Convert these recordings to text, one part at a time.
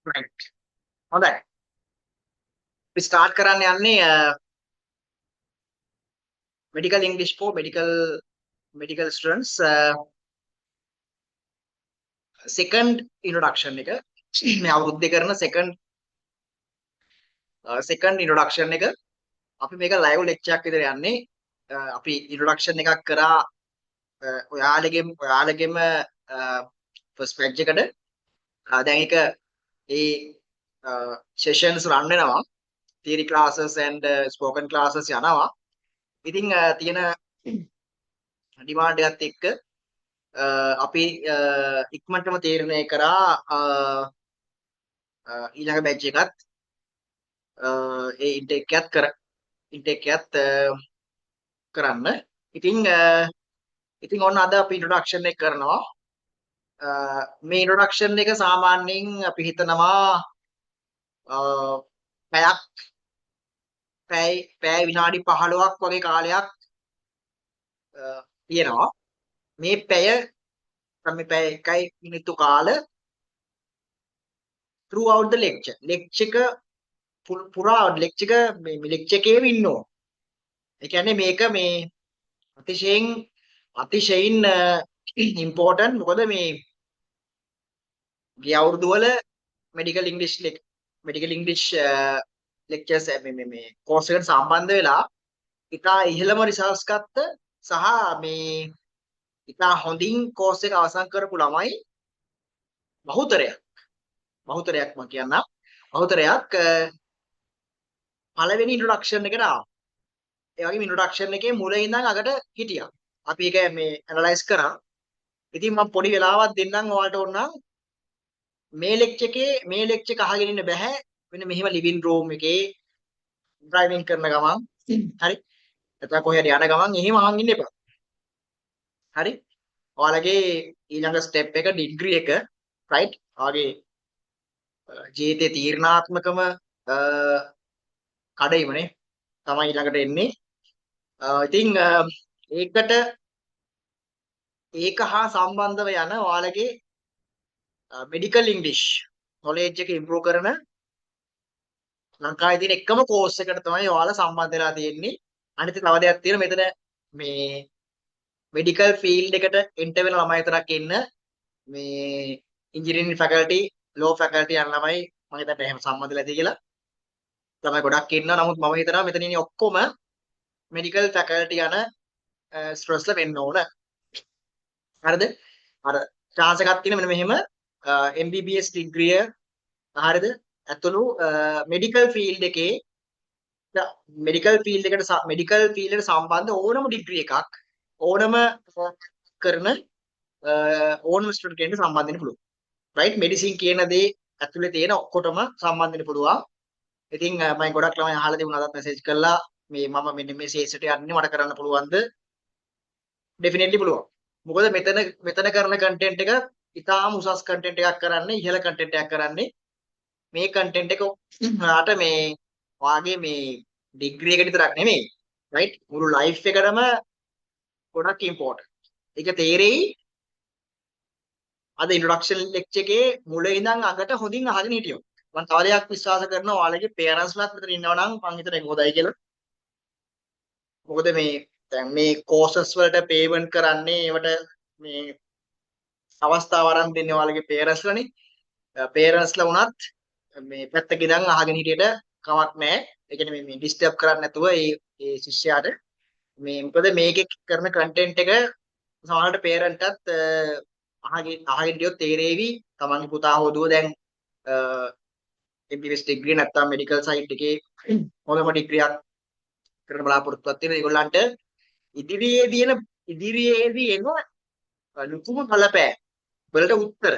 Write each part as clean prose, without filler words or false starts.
right. හොඳයි. අපි start කරන්න යන්නේ medical English for medical students second introduction එක මේ අවුරුද්දේ කරන second introduction එක අපි මේක live lecture එකක් විතර යන්නේ අපි introduction එකක් කරා ඔයාලගෙම first batch එකට දැන් ඒක ඒ sessions run වෙනවා theory classes and spoken classes යනවා ඉතින් තියෙන demand එකත් එක්ක අපි ඉක්මනටම තීරණය කරා ඊළඟ බැච් එකත් ඒ ඉන්ටේක් එකත් කරන්න. ඉතින් ඔන්න අද අපි ඉන්ට්‍රොඩක්ෂන් එක කරනවා. මේ ඉන්ට්‍රොඩක්ෂන් එක සාමාන්‍යයෙන් අපි හිතනවා පැය විනාඩි 15ක් වගේ කාලයක් තියෙනවා. මේ පැය 1 මිනිත්තු කාල throughout the lecture පුරා lecture එකේම ඉන්නවා. ඒ කියන්නේ මේක මේ අතිශයින් important මොකද මේ ගිය අවුරුදු වල medical English lectures මේ course එකට සම්බන්ධ වෙලා ඉතා ඉහළම results ගත්ත සහ මේ ඉතා හොඳින් course එක අවසන් කරපු ළමයි බහුතරයක් මම කියන්නම් බහුතරයක් පළවෙනි ඉන්ට්‍රොඩක්ෂන් එකට ආවා. ඒ වගේම ඉන්ට්‍රොඩක්ෂන් එකේ මුලින් ඉඳන් අගට හිටියා. අපි ඒක මේ ඇනලයිස් කරා. ඉතින් මම පොඩි වෙලාවක් දෙන්නම් ඔයාලට ඕනනම් මේ ලෙක්චර් එක අහගෙන ඉන්න බෑ. වෙන මෙහෙම ලිවිං රූම් එකේ ඩ්‍රයිවිං කරන ගමන් හරි. නැත්නම් කොහේ හරි යන ගමන් එහෙම අහන් ඉන්න එපා. හරි. ඔයාලගේ ඊළඟ ස්ටෙප් එක ඩිග්‍රී එක රයිට්. ඔයාගේ ජීවිතේ තීරණාත්මකම කඩයිමනේ තමයි ඊළඟට එන්නේ. ඉතින් ඒක හා සම්බන්ධව යන ඔයාලගේ මෙඩිකල් ඉංග්‍රීසි නොලෙජ් එක ඉම්ප්‍රූව් කරන ලංකාවේ තියෙන එකම කෝස් එකට තමයි ඔයාලා සම්බන්ධ වෙලා තියෙන්නේ. අනිත් තව දෙයක් තියෙනවා මෙතන මේ මෙඩිකල් ෆීල්ඩ් එකට එන්ටර් වෙන ළමයි විතරක් ඉන්න මේ ඉන්ජිනියරින් ෆැකල්ටි ලෝ ෆැකල්ටි යන ළමයි මම හිතන්නේ එහෙම සම්බන්ධ වෙලා තියෙයි කියලා. තමයි ගොඩක් ඉන්නවා. නමුත් මම හිතනවා මෙතන ඉන්නේ ඔක්කොම මෙඩිකල් ෆැකල්ටි යන ස්ටුඩන්ට්ස්ලා වෙන්න ඕන. හරිද? අර chance එකක් තියෙන මෙන්න මෙහෙම MBBS ඩිග්‍රිය හරිද? ඇතුළු මෙඩිකල් ෆීල්ඩ් එකේ මෙඩිකල් ෆීල්ඩ් එකට සම්බන්ධ ඕනම ඩිග්‍රී එකක් ඕනම කරන ඕනම ස්ටුඩන්ට් කෙනෙක්ට සම්බන්ධ වෙන්න පුළුවන්. රයිට්? මෙඩිසින් කියන දේ ඇතුලේ තියෙන ඔක්කොටම සම්බන්ධ වෙන්න පුළුවන්. ඉතින් මම ගොඩක් ළමයි අහලා තිබුණා අදත් මෙසේජ් කළා මේ මම මෙන්න මේ සේසට යන්නේ මට කරන්න පුළුවන්ද? ඩෙෆිනෙට්ලි පුළුවන්. මොකද මෙතන කරන කන්ටෙන්ට් එක ඉතාලම උසස් කන්ටෙන්ට් එකක් කරන්නේ ඉහළ කන්ටෙන්ට් එකක් කරන්නේ මේ කන්ටෙන්ට් එක ඔයාට මේ වාගේ මේ ඩිග්‍රී එකට විතරක් නෙමෙයි රයිට් මුළු ලයිෆ් එකටම ගොඩක් ඉම්පෝටන්ට්. ඒක තේරෙයි අද ඉන්ට්‍රොඩක්ෂන් ලෙක්චර් එකේ මුල ඉඳන් අගට හොඳින් අහගෙන හිටියොත්. මම තව දෙයක් විශ්වාස කරනවා ඔයාලගේ පේරන්ට්ස්ලාත් මෙතන ඉන්නවා නම් මම හිතන්නේ ඒක හොඳයි කියලා. මොකද මේ දැන් මේ කෝසස් වලට පේමන්ට් කරන්නේ ඒවට මේ අවස්ථාව ආරම්භ දෙන්නේ ඔයාලගේ පේරන්ට්ස්ලානේ. පේරන්ට්ස්ලා වුණත් මේ පැත්තක ඉඳන් අහගෙන හිටියට කමක් නැහැ. ඒ කියන්නේ මේ ඩිස්ටර්බ් කරන්නේ නැතුව ඒ ශිෂ්‍යයාට මේ මොකද මේකේ කරන කන්ටෙන්ට් එක සමහරවිට පේරන්ට්ටත් අහගෙන හිටියොත් තේරෙවි තමන්ගේ පුතා හොදුව දැන් MBBS ඩිග්‍රී නැත්නම් මෙඩිකල් සයිඩ් එකේ හොඳම ඩිග්‍රියක් කරන්න බලාපොරොත්තුවක් තියෙන ඒගොල්ලන්ට ඉදිරියේදී එන ලුකුම බලපෑ වලට උත්තර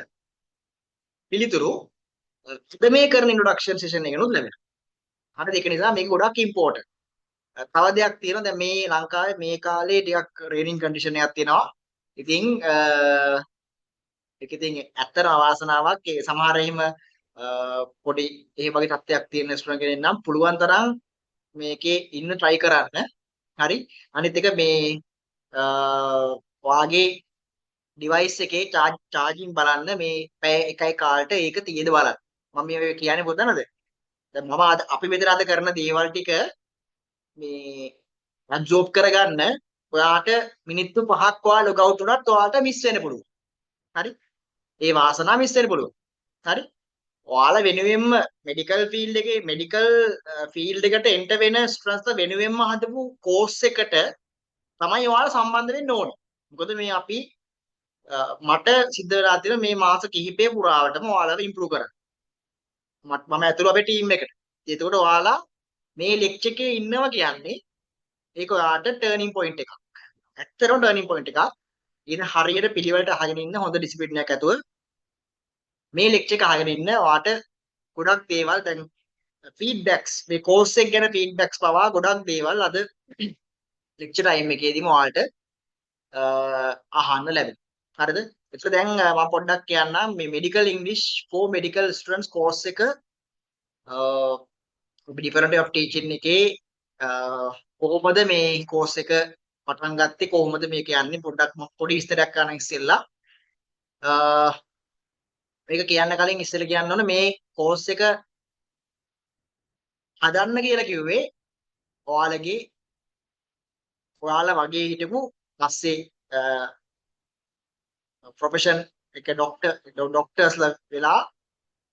පිළිතුරු මේ කරන ඉන්ට්‍රොඩක්ෂන් සෙෂන් එකනොත් ලැබෙනවා. හරිද? ඒක නිසා මේක ගොඩක් ඉම්පෝටන්ට්. තව දෙයක් තියෙනවා දැන් මේ ලංකාවේ මේ කාලේ ටිකක් රේනින් කන්ඩිෂන් එකක් තියෙනවා. ඉතින් ඒක ඉතින් ඇත්තටම අවාසනාවක් ඒ සමහර එහෙම පොඩි ඒ වගේ තත්ත්වයක් තියෙන ස්ටුඩන්ට් කෙනෙක් නම් පුළුවන් තරම් මේකේ ඉන්න try කරන්න. හරි? අනිත් එක මේ වාගේ device එකේ charging බලන්න මේ පැය එකයි කාලට ඒක තියෙද බලන්න. මම මේ කියන්නේ මොකද දන්නවද? දැන් මම අද අපි මෙතන අද කරන දේවල් ටික මේ අබ්සෝබ් කරගන්න ඔයාට මිනිත්තු 5ක් ඔයා ලොග් අවුට් වුණත් ඔයාට මිස් වෙන්න පුළුවන්. හරි? ඒ වාසනාව මිස් වෙන්න පුළුවන්. හරි? ඔයාලා වෙනුවෙන්ම මෙඩිකල් ෆීල්ඩ් එකේ මෙඩිකල් ෆීල්ඩ් එකට එන්ටර් වෙන ස්ටුඩන්ට්ස්ලා වෙනුවෙන්ම හදපු කෝස් එකට තමයි ඔයාලා සම්බන්ධ වෙන්න ඕනේ. මොකද මේ අපි මට සිද්ධ වෙලා තියෙන මේ මාස කිහිපය පුරාවටම ඔයාලව ඉම්ප්‍රූව් කරන්න. මම ඇතුළු අපේ ටීම් එකට. ඒකට ඔයාලා මේ ලෙක්චර් එකේ ඉන්නවා කියන්නේ ඒක ඔයාට ටර්නින් පොයින්ට් එකක්. ඇත්තටම ටර්නින් පොයින්ට් එකක්. ඉතින් හරියට පිළිවෙලට අහගෙන ඉන්න හොඳ ඩිසිප්ලින් එකක් ඇතුව මේ ලෙක්චර් එක අහගෙන ඉන්න ඔයාට ගොඩක් දේවල් දැන් ෆීඩ්බැක්ස් මේ කෝස් එක ගැන ෆීඩ්බැක්ස් පවා ගොඩක් දේවල් අද ලෙක්චර් ටයිම් එකේදීම ඔයාලට අහන්න ලැබෙනවා. හරිද? ඒක දැන් මම පොඩ්ඩක් කියන්නම් මේ මෙඩිකල් ඉංග්‍රීසි for medical students course එක ඩිෆරන්ට් ඔෆ් ටීචින් එකේ කොහොමද මේ කෝස් එක පටන් ගත්තේ කොහොමද මේක යන්නේ පොඩ්ඩක් පොඩි විස්තරයක් කරන්න ඉස්සෙල්ලා මේක කියන්න කලින් ඉස්සෙල්ලා කියන්න ඕන මේ කෝස් එක හදන්න කියලා කිව්වේ ඔයාලා වගේ හිටපු පස්සේ ප්‍රොෆෙෂන් එක ඩොක්ටර්ස්ලා වෙලා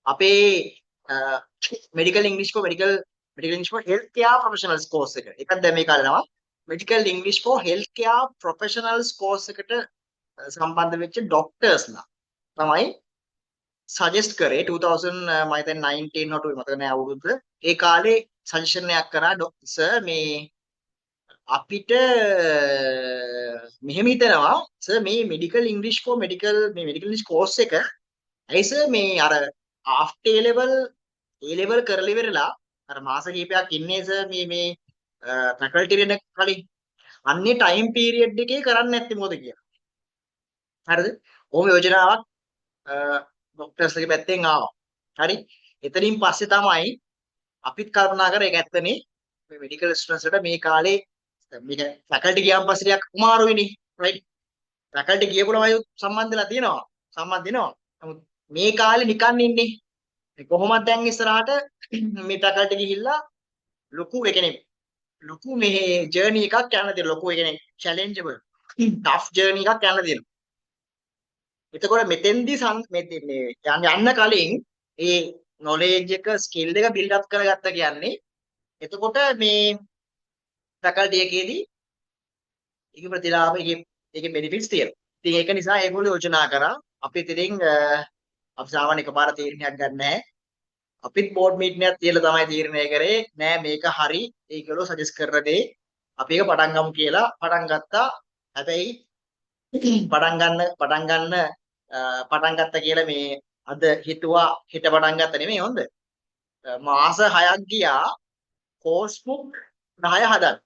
අපේ මෙඩිකල් ඉංග්‍රීසි for health care professionals course එක. එකක් දැන් මේ කාලේනවා medical english for health care professionals course එකට සම්බන්ධ වෙච්ච ඩොක්ටර්ස්ලා තමයි සජෙස්ට් කරේ 2000 මම හිතන්නේ 19 හොටු මතක නෑ අවුරුද්ද. ඒ කාලේ සජෙෂන් එකක් කරා සර් මේ අපිට මෙහෙම හිතනවා සර් මේ මෙඩිකල් ඉංග්‍රීසි for medical ඉංග්‍රීසි course එක ඇයි සර් මේ අර after A level කරලා ඉවරලා අර මාස කිහිපයක් ඉන්නේ සර් මේ ෆැකල්ටි වෙන කලින් අන්නේ ටයිම් පීරියඩ් එකේ කරන්නේ නැත්තේ මොකද කියලා. හරිද? කොහොම යෝජනාවක් ડોක්ටර්ස්ලගේ පැත්තෙන් ආවා. හරි? එතනින් පස්සේ තමයි අපිත් කල්පනා කරේ ඒක ඇත්තනේ මේ මෙඩිකල් ස්ටුඩන්ට්ස්ලට මේ කාලේ මේක ෆැකල්ටි ගියාන් පස්සේ ටිකක් අමාරුයිනේ. රයිට්? ෆැකල්ටි ගියපුවම අය සම්බන්ධලා තියෙනවා. සම්බන්ධ වෙනවා. නමුත් මේ කාලේ නිකන් ඉන්නේ. කොහොමද දැන් ඉස්සරහට මේ ෆැකල්ටි ගිහිල්ලා ලොකු ලොකු මේ ජර්නි එකක් යන්න දෙන ලොකු ඒ කියන්නේ චැලෙන්ජබල් ටෆ් ජර්නි එකක් යන්න දෙනවා. එතකොට මෙතෙන්දී යන්න කලින් ඒ නොලෙජ් එක ස්කිල් එක බිල්ඩ් අප් කරගත්ත කියන්නේ එතකොට මේ ෆැකල්ටි එකේදී ඒක ප්‍රතිලාභ ඒකේ බෙනිෆිට්ස් තියෙනවා. ඉතින් ඒක නිසා ඒගොල්ලෝ යෝජනා කරා අපි ඉතින් අපි සාමාන්‍ය එකපාර තීරණයක් ගන්න නැහැ. අපිත් බෝඩ් මීටින් එකක් තියලා තමයි තීරණය කරේ නෑ මේක හරි ඒගොල්ලෝ සජෙස්ට් කරන දේ අපි ඒක පටන් ගමු කියලා පටන් ගත්තා. හැබැයි පටන් ගත්ත කියලා මේ අද හිතුවා හිට පටන් ගත්ත නෙමෙයි හොඳ. මාස 6ක් ගියා කෝස් බුක් 10 හදන්න.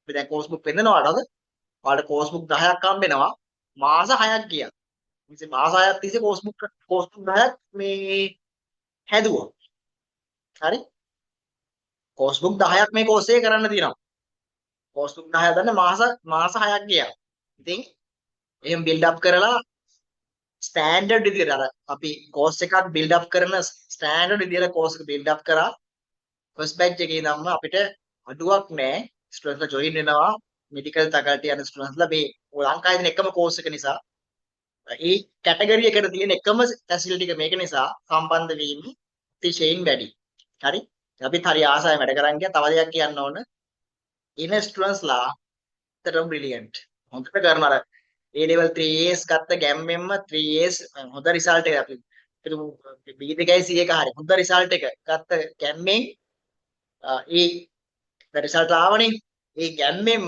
අපි දැන් කෝස් බුක් වෙන්නවද? ඔයාලට කෝස් බුක් 10ක් හම්බෙනවා. මාස 6ක් ගියා. ඉතින් මාස 6ක් තිස්සේ කෝස් බුක් 10ක් මේ හැදුවා. හරි? කෝස් බුක් 10ක් මේ කෝස් එකේ කරන්න තියෙනවා. කෝස් බුක් 10 හදන්න මාස 6ක් ගියා. ඉතින් එහෙම බිල්ඩ් අප් කරලා ස්ටෑන්ඩඩ් විදියට අර අපි කෝස් එකක් බිල්ඩ් අප් කරන ස්ටෑන්ඩඩ් විදියට කෝස් එක බිල්ඩ් අප් කරා. ෆස්ට් බැච් එකේ ඉඳන්ම අපිට අඩුවක් නැහැ. ස්ටුඩන්ට්ස්ලා ජොයින් වෙනවා. මෙඩිකල් ෆැකල්ටි යන ස්ටුඩන්ට්ස්ලා මේ ලංකාවේ තියෙන එකම කෝස් එක නිසා ඒ කැටගරි එකට තියෙන එකම ෆැසිලිටි එක මේක නිසා සම්බන්ධ වීම අතිශයින් වැඩි. හරි? අපිත් හරි ආසයි වැඩ කරන් ගියා. තව දෙයක් කියන්න ඕන. ඉන ස්ටුඩන්ට්ස්ලා තරම් බ්‍රිලියන්ට්. හොඳට කරනවා අර A level 3 years ගත්ත ගැම්මෙන්ම 3 years හොඳ රිසල්ට් එක අපි B2යි C එක හරි හොඳ රිසල්ට් එක ගත්ත ගැම්මෙන් ඒ රිසල්ට් ආවනේ. ඒ ගැම්මෙන්ම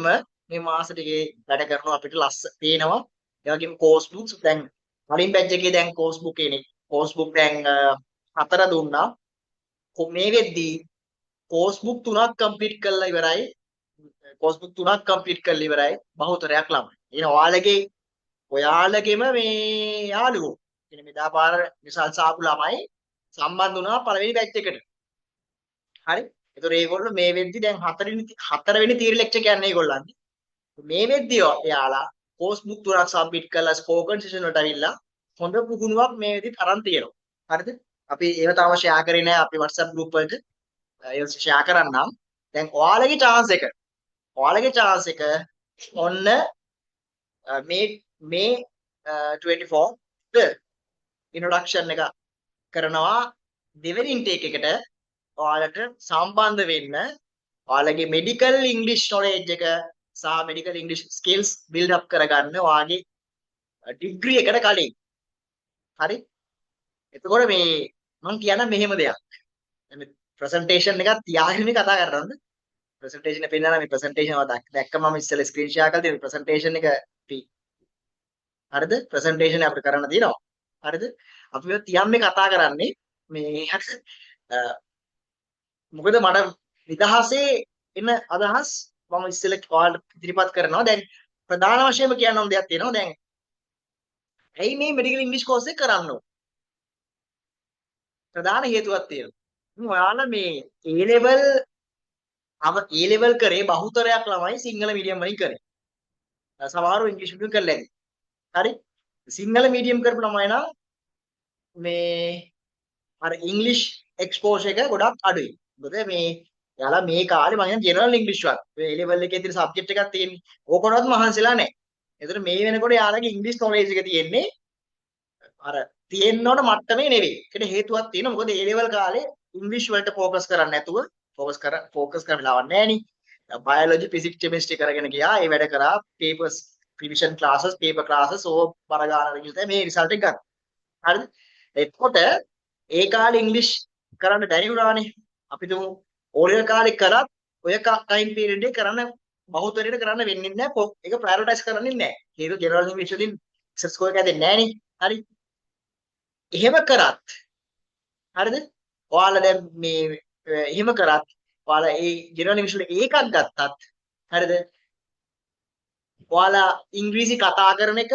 මේ මාස ටිකේ වැඩ කරනවා අපිට ලස්ස පේනවා. ඒ වගේම කෝස් බුක්ස් දැන් කලින් බැච් එකේ දැන් කෝස් බුක් එනේ. කෝස් බුක් දැන් 4 දුන්නා. මේ වෙද්දී කෝස් බුක් 3ක් කම්ප්ලීට් කරලා ඉවරයි. කෝස් බුක් 3ක් කම්ප්ලීට් කරලා ඉවරයි. බහුතරයක් ළමයි. එන ඔයාලගේම මේ යාළුවෝ. එන මෙදා පාර රිසල්ට්ස් ආපු ළමයි සම්බන්ධ වුණා පළවෙනි බැච් එකට. හරි? ඒතකොට ඒගොල්ලෝ මේ වෙද්දි දැන් 4 වෙනි තියරි ලෙක්චර් කියන්නේ ඒගොල්ලන්ගේ. මේ වෙද්දි එයාලා කෝස් බුක් 3ක් සබ්මිට් කරලා ස්පෝකන් සෙෂන් වලට අවිල්ලා හොඳ පුහුණුවක් මේ වෙද්දි තරම් තියෙනවා. හරිද? අපි ඒව තාම ෂෙයා කරේ නැහැ අපි WhatsApp group වලට. ඒක ෂෙයා කරන්නම්. දැන් ඔයාලගේ chance එක ඔන්න මේ 24 ද ඉන්ට්‍රොඩක්ෂන් එක කරනවා දෙවෙනි ඉන්ටේක් එකට ඔයාලට සම්බන්ධ වෙන්න ඔයාලගේ මෙඩිකල් ඉංග්‍රීසි නොලෙජ් එක සහ මෙඩිකල් ඉංග්‍රීසි ස්කිල්ස් බිල්ඩ් අප් කරගන්න ඔයාගේ ඩිග්‍රී එකට කලින්. හරි? එතකොට මේ මම කියන්නම් මෙහෙම දෙයක්. මේ ප්‍රසන්ටේෂන් එකක් තියාගෙන කතා කරනවද? ප්‍රසන්ටේෂන් එක පෙන්නනවා මේ ප්‍රසන්ටේෂන් එක දැක්කම මම ඉස්සෙල්ලා ස්ක්‍රීන් ෂෙයා කරලා තියෙන ප්‍රසන්ටේෂන් එක හරිද? ප්‍රසන්ටේෂන් එක අපිට කරන්න තියෙනවා. හරිද? අපි මේ තියම් මේ කතා කරන්නේ මේ මොකද මට නිදහසේ එන අදහස් මම ඉස්සෙල්ලා ඔයාලට ඉදිරිපත් කරනවා. දැන් ප්‍රධාන වශයෙන්ම කියන්න ඕන දෙයක් තියෙනවා. දැන් ඇයි මේ මෙඩිකල් ඉංග්‍රීසි කෝස් එක කරන්න ඕන? ප්‍රධාන හේතුවක් තියෙනවා. ඔයාලා මේ A level කරේ බහුතරයක් ළමයි සිංහල මීඩියම් වලින් කරේ. සමහරව ඉංග්‍රීසි මීඩියම් කරලා ඇති. හරි? සිංහල මීඩියම් කරපු ළමයි නම් මේ අර ඉංග්‍රීසි එක්ස්පෝෂර් එක ගොඩක් අඩුයි. මොකද මේ යාලා මේ කාලේ මම කියන්නේ ජෙනරල් ඉංග්‍රීසි වත්. ඒ ලෙවල් එකේ තියෙන සබ්ජෙක්ට් එකක් තියෙන්නේ. ඕකනවත් මහන්සිලා නැහැ. ඒතර මේ වෙනකොට යාලගේ ඉංග්‍රීසි නොලෙජ් එක තියෙන්නේ අර තියෙන්න ඕන මට්ටමේ නෙවෙයි. ඒකට හේතුවක් තියෙනවා. මොකද ඒ ලෙවල් කාලේ ඉංග්‍රීසි වලට ફોකස් කරන්නේ නැතුව ફોකස් කරන්න වෙලාවක් නැහැ නේ. බයොලොජි ෆිසික්ස් කෙමිස්ට්‍රි කරගෙන ගියා. ඒ වැඩ කරා papers revision classes paper classes ඕ බර ගන්න රිවිෂන් මේ රිසල්ට් එක ගන්න. හරිද? එතකොට ඒ කාලේ ඉංග්‍රීසි කරන්න බැරි වුණානේ. අපි තුමු ඕලෙවල් කාලේ කරත් ඔය ටයිම් පීරියඩ් එක කරන්න බහුතරයට කරන්න වෙන්නේ නැහැ. ඒක ප්‍රයොරිටයිස් කරන්නේ නැහැ. හේතුව ජෙනරල් ඉංග්‍රීසි වලින් සෙට් ස්කෝර් එක දෙන්නේ නැහැ නේ. හරි. එහෙම කරත් හරිද? ඔයාලා දැන් මේ එහෙම කරත් ඔයාලා ඒ ජෙනරල් ඉංග්‍රීසි වල ඒකක් ගත්තත් හරිද? ඔයාලා ඉංග්‍රීසි කතා කරන එක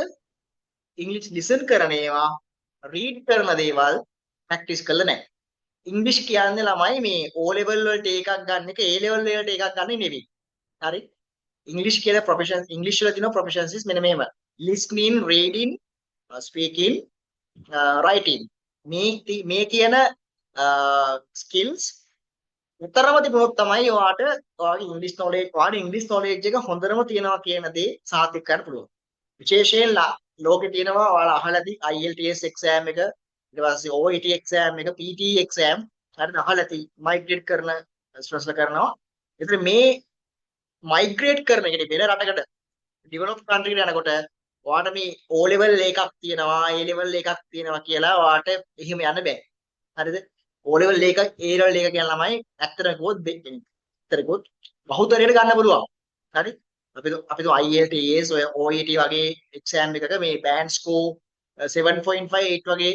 ඉංග්‍රීසි ලිසන් කරන ඒවා රීඩ් කරන දේවල් ප්‍රැක්ටිස් කරලා නැහැ. ඉංග්‍රීසි කියන්නේ ළමයි මේ O level වලට එකක් ගන්න එක A level වලට එකක් ගන්න නෙවෙයි. හරි? ඉංග්‍රීසි කියලා ප්‍රොෆෙෂන් ඉංග්‍රීසි වල තියෙන ප්‍රොෆෙෂන්සිස් මෙන්න මේව. listening, reading, speaking, writing. මේ කියන ස්කිල්ස් උතරම තිබුණොත් තමයි ඔයාගේ ඉංග්‍රීසි නොලෙජ් එක හොඳටම තියෙනවා කියන දේ සාතික කරන්න පුළුවන්. විශේෂයෙන් ලෝකේ තියෙනවා ඔයාලා අහලා ඇති IELTS exam එක ඊට පස්සේ OET exam එක PTE exam හරිද අහලා ඇති මයිග්‍රේට් කරන ස්ට්‍රෙස් කරනවා. ඒතර මේ මයිග්‍රේට් කරන එක වෙන රටකට ඩෙවලොප් කන්ට්‍රි එකට යනකොට ඔයාට මේ O level එකක් තියෙනවා A level එකක් තියෙනවා කියලා ඔයාට එහෙම යන්න බෑ. හරිද? O level එකක් A level එක කියන ළමයි ඇත්තටම කිව්වොත් බහුතරයට ගන්න පුළුවන්. හරි? අපි IELTS ඔය OET වගේ එක්සෑම් එකක මේ බෑන්ඩ් ස්කෝර් 7.5 8 වගේ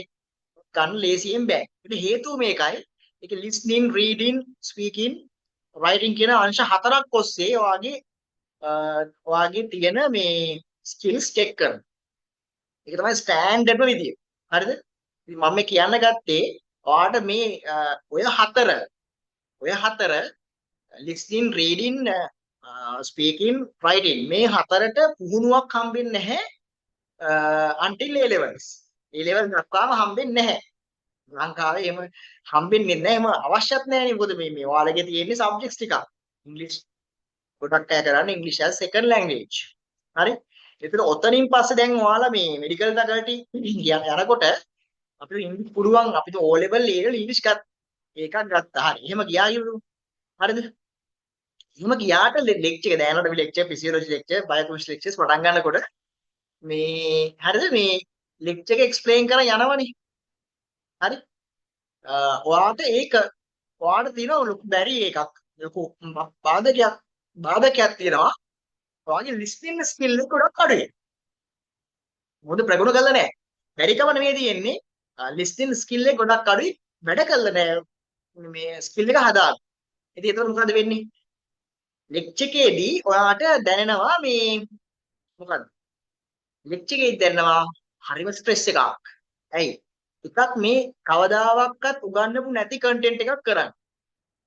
ගන්න ලේසියෙන් බෑ. ඒකට හේතුව මේකයි. ඒක listening, reading, speaking, writing කියන අංශ හතරක් ඔස්සේ ඔයාගේ තියෙන මේ ස්කිල්ස් චෙක් කරන. ඒක තමයි ස්ටෑන්ඩඩ්ම විදිය. හරිද? ඉතින් මම මේ කියන්න ගත්තේ ඔයාට මේ ඔය හතර listening, reading, speaking, writing මේ හතරට පුහුණුවක් හම්බෙන්නේ නැහැ until A levels. A levels දක්වාම හම්බෙන්නේ නැහැ. ලංකාවේ එහෙම හම්බෙන්නේ නැහැ. එහෙම අවශ්‍යත් නැහැ නේ. මොකද මේ ඔයාලගේ තියෙන්නේ සබ්ජෙක්ට්ස් ටිකක්. ඉංග්‍රීසි ගොඩක් අය කරන්නේ ඉංග්‍රීසි as second language. හරි? ඒතර ඔතනින් පස්සේ දැන් ඔයාලා මේ මෙඩිකල් ෆැකල්ටි යනකොට අපිට ඉංග්‍රීසි පුළුවන් අපිට O level A level ඉංග්‍රීසි එකක් ගත්තා. හරි. එහෙම ගියා කියමු. හරිද? එහෙම ගියාට ලෙක්චර් එක දැනනකොට මේ lecture physiology lecture biochemistry lectures පටන් ගන්නකොට මේ හරිද මේ ලෙක්චර් එක එක්ස්ප්ලেইন කරලා යනවනේ. හරි? ඔයාට තියෙන ලොකු බැරි එකක් ලොකු බාධකයක් තියෙනවා. ඔයාගේ listening skill එක ගොඩක් අඩුයි. මොකද ප්‍රගුණ කරලා නැහැ. බැරිකම නෙමෙයි තියෙන්නේ. listening skill එක ගොඩක් අඩුයි. වැඩ කළා නැහැ. මේ skill එක හදාගන්න. ඉතින් ඒතකොට මොකද වෙන්නේ? ලෙක්චර් එකේදී ඔයාට දැනෙනවා මේ මොකද්ද? ලෙක්චර් එකේදී දැනෙනවා හරිම ස්ට්‍රෙස් එකක්. ඇයි? එකක් මේ කවදාවත් උගන්වපු නැති කන්ටෙන්ට් එකක් කරන්නේ.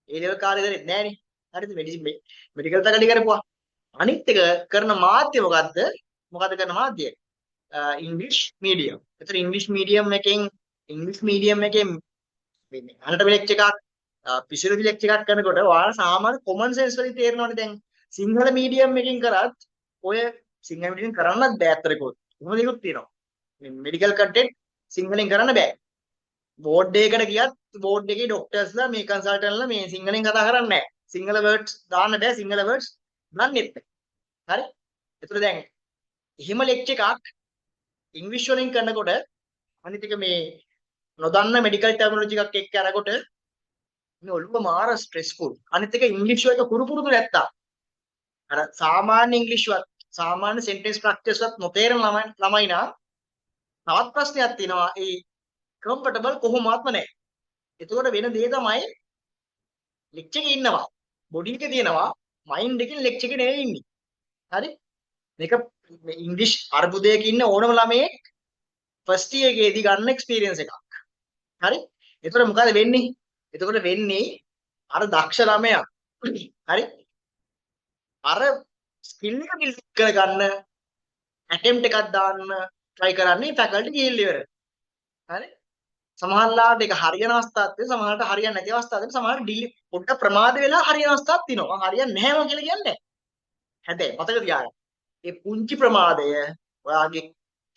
ඒ ලෙවල් කාලේ දරෙත් නෑනේ. හරිද? මෙඩිකල් ෆැකල්ටි කරපුවා. අනිත් එක කරන මාධ්‍ය මොකද්ද? මොකද්ද කරන මාධ්‍ය? ඉංග්‍රීසි මීඩියම්. ඒතර ඉංග්‍රීසි මීඩියම් එකෙන් වෙන්නේ. අනටමි ලෙක්චර් එකක් ෆිසියොලොජි ලෙක්චර් එකක් කරනකොට ඔයාලා සාමාන්‍ය කොමන් සෙන්ස් වලින් තේරෙනවනේ දැන් සිංහල මීඩියම් එකකින් කරත් ඔය සිංහල මීඩියම් කරන්නත් බෑ අතරේකොත්. එහෙම දෙයක් තියෙනවා. මේ මෙඩිකල් කන්ටෙන්ට් සිංහලෙන් කරන්න බෑ. බෝඩ් එකකට ගියත් බෝඩ් එකේ ડોක්ටර්ස්ලා මේ කන්සල්ටන්ට්ලා මේ සිංහලෙන් කතා කරන්නේ නැහැ. සිංහල වර්ඩ්ස් දාන්න බෑ සිංහල වර්ඩ්ස් දන්නෙත් නැහැ. හරි? ඒතර දැන් එහෙම ලෙක්චර් එකක් ඉංග්‍රීසි වලින් කරනකොට අනිත් එක මේ නොදන්න මෙඩිකල් ටර්මිනොලොජි එකක් එක්ක අරකොට මේ ඔළුව මාර ස්ට්‍රෙස්ෆුල්. අනිත් එක ඉංග්‍රීසි වලට පුරුදු නැත්තා. අර සාමාන්‍ය ඉංග්‍රීසිවත් සාමාන්‍ය සෙන්ටෙන්ස් ස්ට්‍රක්චර්ස්වත් නොතේරෙන ළමයි නා තවත් ප්‍රශ්නයක් තියෙනවා. ඒ කම්ෆර්ටබල් කොහොමත්ම නැහැ. එතකොට වෙන දේ තමයි ලෙක්චර් එකේ ඉන්නවා. බොඩි එකේ තියෙනවා මයින්ඩ් එකෙන් ලෙක්චර් එකේ නෙවෙයි ඉන්නේ. හරි? මේක ඉංග්‍රීසි අර්බුදයක ඉන්න ඕනම ළමයෙක් ෆස්ට් ඉයර් එකේදී ගන්න එක්ස්පීරියන්ස් එකක්. හරි? එතකොට මොකද වෙන්නේ? එතකොට වෙන්නේ අර දක්ෂ ළමයා හරි? අර ස්කිල් එක බිල්ඩ් කරගන්න ඇටෙම්ප්ට් එකක් දාන්න try කරන්නේ ෆැකල්ටි ගිහිල්ලා ඉවර. හරි? සමහරවිට ඒක හරියන අවස්ථාවක් තියෙනවා සමහරවිට හරියන්නේ නැති අවස්ථාවක් තියෙනවා සමහරවිට ඩිලි පොඩ්ඩක් ප්‍රමාද වෙලා හරියන අවස්ථාවක් තියෙනවා. මම හරියන්නේ නැහැම කියලා කියන්නේ. හැබැයි මතක තියාගන්න. මේ පුංචි ප්‍රමාදය ඔයාගේ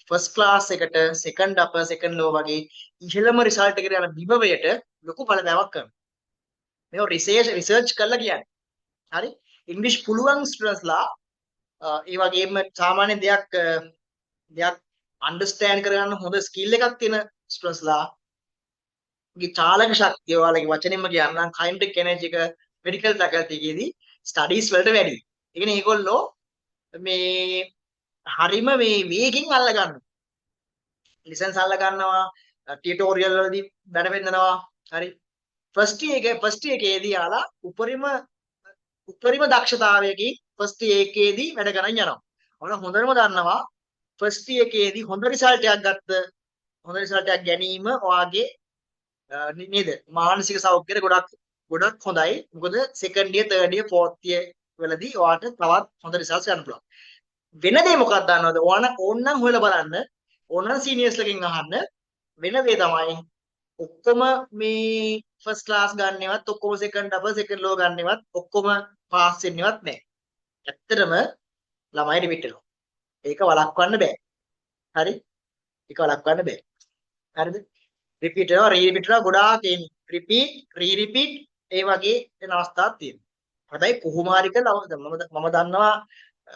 ෆස්ට් ක්ලාස් එකට සෙකන්ඩ් අපර් සෙකන්ඩ් ලෝ වගේ ඉහළම රිසල්ට් එකට යන විභවයට ලොකු බලපෑමක් කරනවා. මේක රිසර්ච් කරලා කියන්නේ. හරි? ඉංග්‍රීසි පුළුවන් ස්ටුඩන්ට්ස්ලා ඒ වගේම සාමාන්‍ය දෙයක් අන්ඩර්ස්ටෑන්ඩ් කරගන්න හොඳ ස්කිල් එකක් තියෙන ස්ටුඩන්ට්ස්ලා ගේ චාලක ශක්තිය ඔයාලගේ වචනින්ම කියන්නම් කයිනටික් එනර්ජි එක මෙඩිකල් ෆැකල්ටි එකේදී ස්ටඩීස් වලට වැඩි. ඒ කියන්නේ ඒගොල්ලෝ මේ හරිම මේ වේගින් අල්ල ගන්නවා. ලිසන්ස් අල්ල ගන්නවා, ටියුටෝරියල් වලදී වැඩ වෙන්නනවා. හරි. ෆස්ට් එකේදී යාලා උපරිම දක්ෂතාවයකින් ෆස්ට් එකේදී වැඩ කරන් යනවා. ඔන්න හොඳටම දන්නවා ෆස්ට් එකේදී හොඳ රිසල්ට් එකක් ගත්ත හොඳ රිසල්ට් එකක් ගැනීම ඔයාගේ නේද මානසික සෞඛ්‍යයට ගොඩක් හොඳයි. මොකද second year, third year, fourth year වලදී ඔයාට තවත් හොඳ රිසල්ට්ස් ගන්න පුළුවන්. වෙන දේ මොකක්ද දන්නවද? ඕනනම් හොයලා බලන්න. ඕනනම් සීනියර්ස්ලකින් අහන්න. වෙන දේ තමයි ඔක්කොම මේ ෆස්ට් ක්ලාස් ගන්නවත් ඔක්කොම සෙකන්ඩ් අපර් සෙකන්ඩ් ලෝ ගන්නවත් ඔක්කොම පාස් වෙන්නවත් නැහැ. ඇත්තටම ළමයි රිපීට් වෙනවා. ඒක වළක්වන්න බෑ. හරි? ඒක වළක්වන්න බෑ. හරිද? රිපීට් වෙනවා, රීරිපීට් වෙනවා ගොඩාක් එන්නේ. රිපීට්, රීරිපීට් ඒ වගේ වෙන අවස්ථාවක් තියෙනවා. හැබැයි කොහොම හරි කියලා මම දන්නවා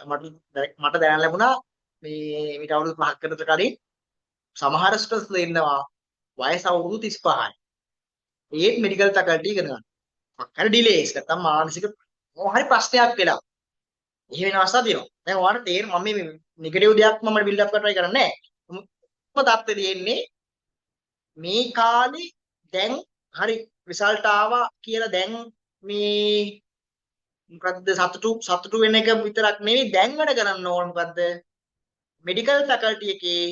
මට දැනන්න ලැබුණා මේ ඊට අවුරුදු 5ක් විතර කලින් සමහර ස්ටුඩන්ට්ස්ලා ඉන්නවා වයස අවුරුදු 35යි. ඒත් මෙඩිකල් ෆැකල්ටි ඉගෙන ගන්න. මොකක්ද ඩිලේස් නැත්නම් මානසික මොන හරි ප්‍රශ්නයක් වෙලා. එහෙම වෙන අවස්ථා තියෙනවා. දැන් ඔයාලට තේරෙන මම මේ නෙගටිව් දෙයක් මම බිල්ඩ් අප් කරලා try කරන්නේ නැහැ. මොකද තාත්තේ තියෙන්නේ මේ කාලේ දැන් හරි රිසල්ට් ආවා කියලා දැන් මේ මොකද්ද සතුටු වෙන එක විතරක් නෙවෙයි දැන් වැඩ කරන්න ඕන මොකද්ද මෙඩිකල් ෆැකල්ටි එකේ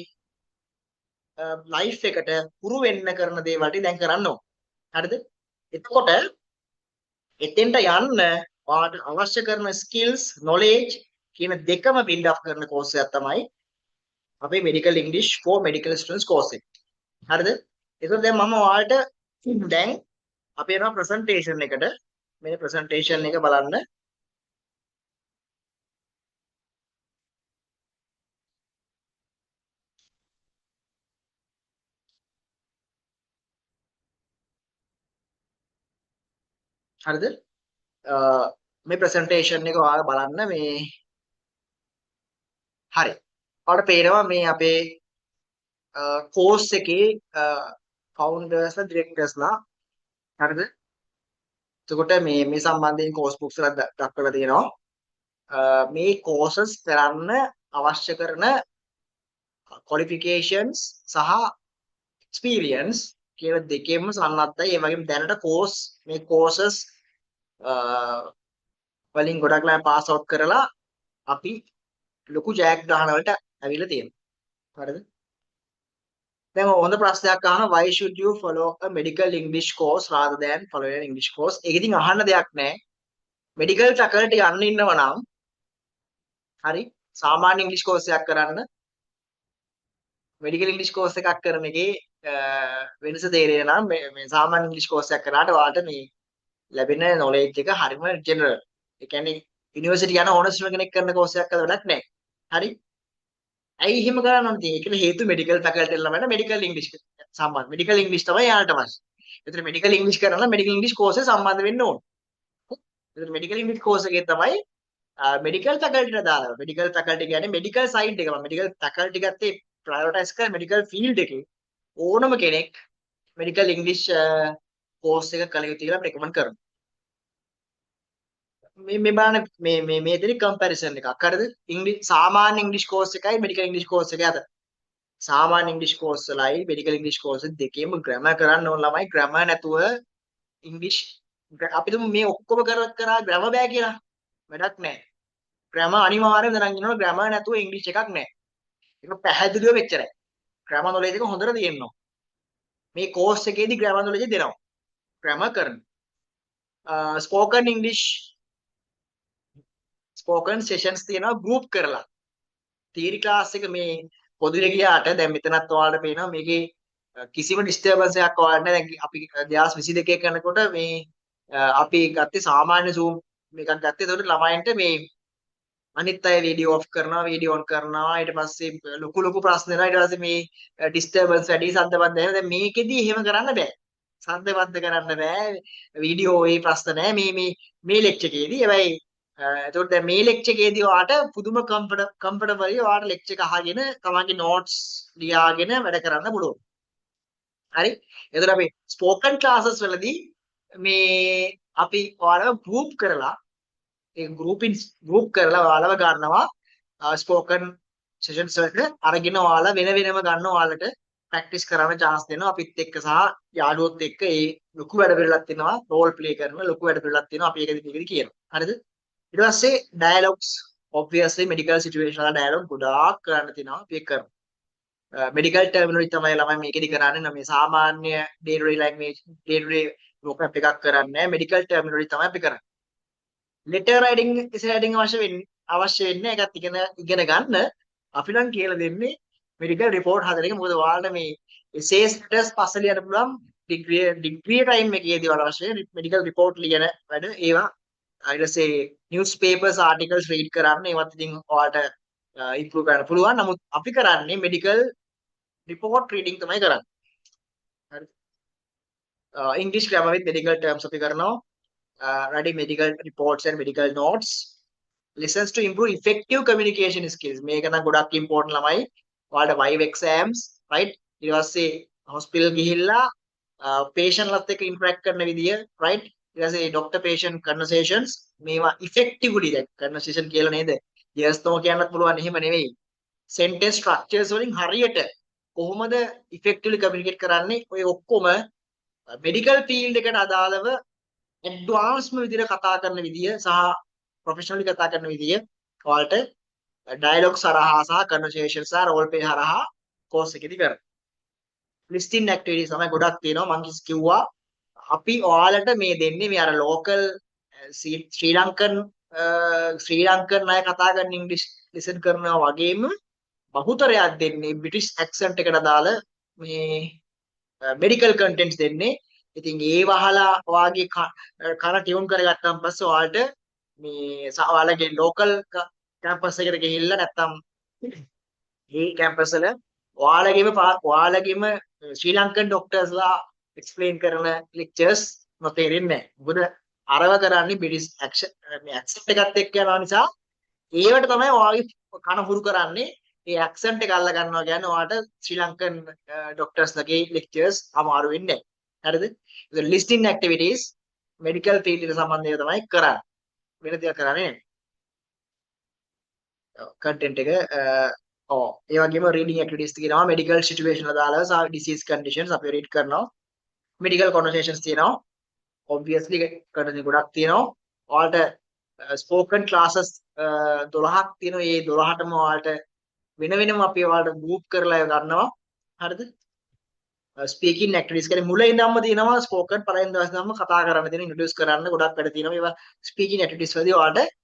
ලයිෆ් එකට පුරු වෙන්න කරන දේවල් දැන් කරන්න ඕන. හරිද? එතකොට එතෙන්ට යන්න ඔයාලට අවශ්‍ය කරන ස්කිල්ස්, නොලෙජ් කියන දෙකම බිල්ඩ් අප් කරන කෝස් එකක් තමයි අපේ මෙඩිකල් ඉංග්‍රීසි for medical students course එක. හරිද? ඒකෝ දැන් මම ඔයාලට දැන් අපි යනවා ප්‍රසන්ටේෂන් එකට. මේ ප්‍රසන්ටේෂන් එක බලන්න. හරිද? මේ ප්‍රසන්ටේෂන් එක ඔයාලා බලන්න මේ හරි. ඔයාලට පේනවා මේ අපේ කෝස් එකේ ෆවුන්ඩර්ස්ලා ඩිරෙක්ටර්ස්ලා හරිද? එතකොට මේ සම්බන්ධයෙන් කෝස් බුක්ස් වල දක්වලා තියෙනවා. මේ කෝසස් කරන්න අවශ්‍ය කරන qualifications සහ experience කියන දෙකෙන්ම සම්බන්ධයි. ඒ වගේම දැනට මේ courses වලින් ගොඩක් ලා පාස් අවුට් කරලා අපි ලොකු ජයග්‍රහණ වලට ඇවිල්ලා තියෙනවා. හරිද? දැන් හොඳ ප්‍රශ්නයක් අහනවා why should you follow a medical English course rather than following an English course? ඒක ඉතින් අහන්න දෙයක් නැහැ. medical faculty යන්න ඉන්නව නම් හරි සාමාන්‍ය ඉංග්‍රීසි කෝස් එකක් කරන්න medical English course එකක් කරන එකේ වෙනස තේරෙන්නේ නම් මේ සාමාන්‍ය ඉංග්‍රීසි කෝස් එකක් කරාට ඔයාලට මේ ලැබෙන knowledge එක හරිම general. ඒ කියන්නේ යුනිවර්සිටි යන ඕනර්ස් කෙනෙක් කරන කෝස් එකක් අද වැඩක් නැහැ. හරි? ඇයි එහෙම කරන්න ඕනේ? ඒකට හේතුව මෙඩිකල් ෆැකල්ටි ළමයින්ට මෙඩිකල් ඉංග්‍රීසි සම්බන්ධ. මෙඩිකල් ඉංග්‍රීසි තමයි යාලට අවශ්‍ය. ඒතර මෙඩිකල් ඉංග්‍රීසි කරනවා මෙඩිකල් ඉංග්‍රීසි කෝස් එක සම්බන්ධ වෙන්න ඕන. ඒතර මෙඩිකල් ඉංග්‍රීසි කෝස් එකේ තමයි මෙඩිකල් ෆැකල්ටිට දාලා. මෙඩිකල් ෆැකල්ටි කියන්නේ මෙඩිකල් සයිඩ් එක. මෙඩිකල් ෆැකල්ටි ගත්තේ ප්‍රයොරිටයිස් කරන මෙඩිකල් ෆීල්ඩ් එකේ ඕනම කෙනෙක් මෙඩිකල් ඉංග්‍රීසි කෝස් එක කළ යුතුයි කියලා රෙකමන්ඩ් කරනවා. මේ බලන්න මේ දෙක කම්පැරිසන් එකක්. හරිද? ඉංග්‍රීසි සාමාන්‍ය ඉංග්‍රීසි කෝස් එකයි මෙඩිකල් ඉංග්‍රීසි කෝස් එකයි අතර. සාමාන්‍ය ඉංග්‍රීසි කෝස් වලයි මෙඩිකල් ඉංග්‍රීසි කෝස් දෙකේම ග්‍රැමර් කරන්න ඕන ළමයි ග්‍රැමර් නැතුව ඉංග්‍රීසි අපි තුමු මේ ඔක්කොම කරා ග්‍රැමර් බෑ කියලා. වැඩක් නැහැ. ග්‍රැමර් අනිවාර්යයෙන්ම දැනගෙන ඉන්නවා ග්‍රැමර් නැතුව ඉංග්‍රීසි එකක් නැහැ. ඒක පැහැදිලිව මෙච්චරයි. ග්‍රැමර් නොලෙජ් එක හොඳට තියෙන්න ඕන. මේ කෝස් එකේදී ග්‍රැමර් නොලෙජ් දෙනවා. ග්‍රැමර් කරන. ස්පෝකන් ඉංග්‍රීසි ස්පෝකන් සෙෂන්ස් තියෙනවා ගෲප් කරලා. තියරි ක්ලාස් එක මේ පොදුවේ ගියාට දැන් මෙතනත් ඔයාලට පේනවා මේකේ කිසිම ඩිස්ටර්බන්ස් එකක් ඔයාලට නැහැ. දැන් අපි 2022 කරනකොට මේ අපි ගත්තේ සාමාන්‍ය Zoom මේකක් ගත්තේ. ඒකට ළමයින්ට මේ අනිත් අය වීඩියෝ ඔෆ් කරනවා වීඩියෝ ඔන් කරනවා ඊට පස්සේ ලොකු ප්‍රශ්න එනවා ඊට පස්සේ මේ ඩිස්ටර්බන්ස් වැඩි සද්ද බද්ද එනවා. දැන් මේකෙදි එහෙම කරන්න බෑ. සද්ද බද්ද කරන්න බෑ. වීඩියෝ ඒ ප්‍රශ්න නැහැ මේ ලෙක්චර් එකේදී. හැබැයි එතකොට දැන් මේ ලෙක්චර් එකේදී ඔයාට පුදුම කම්ෆර්ටබලි ඔයාට ලෙක්චර් එක අහගෙන තමන්ගේ නෝට්ස් ලියාගෙන වැඩ කරන්න පුළුවන්. හරි? එතකොට අපි ස්පෝකන් ක්ලාසස් වලදී මේ අපි ඔයාලව ගෲප් කරලා ඒ ගෲප් කරලා ඔයාලව ගන්නවා ස්පෝකන් සෙෂන්ස් වලට අරගෙන ඔයාලා වෙන වෙනම ගන්න ඔයාලට ප්‍රැක්ටිස් කරන්න chance දෙනවා අපිත් එක්ක සහ යාළුවොත් එක්ක ඒ ලොකු වැඩ පිළිවෙලක් තියෙනවා රෝල් ප්ලේ කරන ලොකු වැඩ පිළිවෙලක් තියෙනවා අපි ඒකදී කියනවා. හරිද? ඊට පස්සේ ඩයලොග්ස් obviously medical situation වල ඩයලොග් ගොඩාක් කරන්න තියෙනවා අපි ඒක කරමු. මෙඩිකල් ටර්මිනොලොජි තමයි ළමයි මේකෙදි කරන්නේ මේ සාමාන්‍ය day to day language day to day vocab එකක් කරන්නේ මෙඩිකල් ටර්මිනොලොජි තමයි අපි කරන්නේ. letter writing essay writing අවශ්‍ය වෙන්නේ ඒකත් ඉගෙන ගන්න අපි නම් කියලා දෙන්නේ මෙඩිකල් රිපෝට් හදන එක. මොකද ඔයාලට මේ essays letters පස්සේ ලියන්න පුළුවන් ඩිග්‍රී ටයිම් එකේදී ඔයාලට අවශ්‍ය මෙඩිකල් රිපෝට් ලියන වැඩ ඒවා ඊට පස්සේ නිවුස් පේපර්ස් ආටිකල්ස් රීඩ් කරන්න ඒවත් ඉතින් ඔයාලට ඉම්ප්‍රූව් කරන්න පුළුවන්. නමුත් අපි කරන්නේ මෙඩිකල් රිපෝට් රීඩින් තමයි කරන්නේ. හරි. English grammar with medical terms අපි කරනවා. Writing medical reports and medical notes. Lessons to improve effective communication skills. මේක නම් ගොඩක් important ළමයි. ඔයාලට viva exams, right? ඊට පස්සේ hospital ගිහිල්ලා patient ලත් එක්ක interact කරන විදිය, right? ඊට පස්සේ doctor patient conversations මේවා effectively දැන් conversation කියලා නේද? yes no කියන්නත් පුළුවන් එහෙම නෙවෙයි. sentence structures වලින් හරියට කොහොමද effectively communicate කරන්නේ? ඔය ඔක්කොම medical field එකට අදාළව ඇඩ්වාන්ස්ම විදිහට කතා කරන විදිය සහ ප්‍රොෆෙෂනලි කතා කරන විදිය ඔයාලට ඩයලොග්ස් හරහා සහ කන්වර්සේෂන්ස් සහ රෝල් ප්ලේ හරහා කෝස් එකේදී කරන්න. ලිස්ටින් ඇක්ටිවිටීස් තමයි ගොඩක් තියෙනවා. මම කිව්වා අපි ඔයාලට මේ දෙන්නේ මේ අර ලෝකල් ශ්‍රී ලංකන් අය කතා කරන ඉංග්‍රීසි ලිසන් කරනවා වගේම බහුතරයක් දෙන්නේ බ්‍රිටිෂ් ඇක්සන්ට් එකට දාලා මේ මෙඩිකල් කන්ටෙන්ට්ස් දෙන්නේ. ඉතින් ඒ වහලා ඔයාගේ කන ටියුන් කරගත්තාන් පස්සේ ඔයාලට මේ ඔයාලගේ ලෝකල් කැම්පස් එකට ගිහිල්ලා නැත්තම් මේ කැම්පස් වල ඔයාලගේම ශ්‍රී ලංකන් ડોක්ටර්ස්ලා එක්ස්ප්ලেইন කරන ලෙක්චර්ස් නොතේරෙන්නේ නැහැ. මොකද අරව කරන්නේ බ්‍රිටිෂ් ඇක්සන්ට් එකත් එක්ක යනවා නිසා ඒවට තමයි ඔයාගේ කන හුරු කරන්නේ. ඒ ඇක්සන්ට් එක අල්ල ගන්නවා කියන්නේ ඔයාලට ශ්‍රී ලංකන් ડોක්ටර්ස්ලාගේ ලෙක්චර්ස් අමාරු වෙන්නේ නැහැ. හරිද? ඉතින් ලිස්ටින් ඇක්ටිවිටීස් මෙඩිකල් ෆීල්ඩ් එකට සම්බන්ධව තමයි කරන්නේ. වෙන දෙයක් කරන්නේ නැහැ. කන්ටෙන්ට් එක ඒ වගේම රීඩින් ඇක්ටිවිටීස් තියෙනවා මෙඩිකල් සිටුේෂන් අදාළව සහ ඩිසීස් කන්ඩිෂන්ස් අපි රීඩ් කරනවා. මෙඩිකල් කොන්වර්සේෂන්ස් තියෙනවා. ඔබ්වියස්ලි කන්ටෙන්ට් ගොඩක් තියෙනවා. ඔයාලට ස්පෝකන් ක්ලාසස් 12ක් තියෙනවා. මේ 12ටම ඔයාලට වෙන වෙනම අපි ඔයාලට ගෲප් කරලා ගන්නවා. හරිද? ස්පීකින් ඇක්ටිවිටීස් කියන්නේ මුල ඉඳන්ම තියෙනවා ස්පෝකන් පළවෙනි දවස් ඉඳන්ම කතා කරන්න තියෙන ඉන්ට්‍රොඩියුස් කරන්න ගොඩක් වැඩ තියෙනවා. ඒවා ස්පීකින් ඇක්ටිවිටීස් වලදී ඔයාලට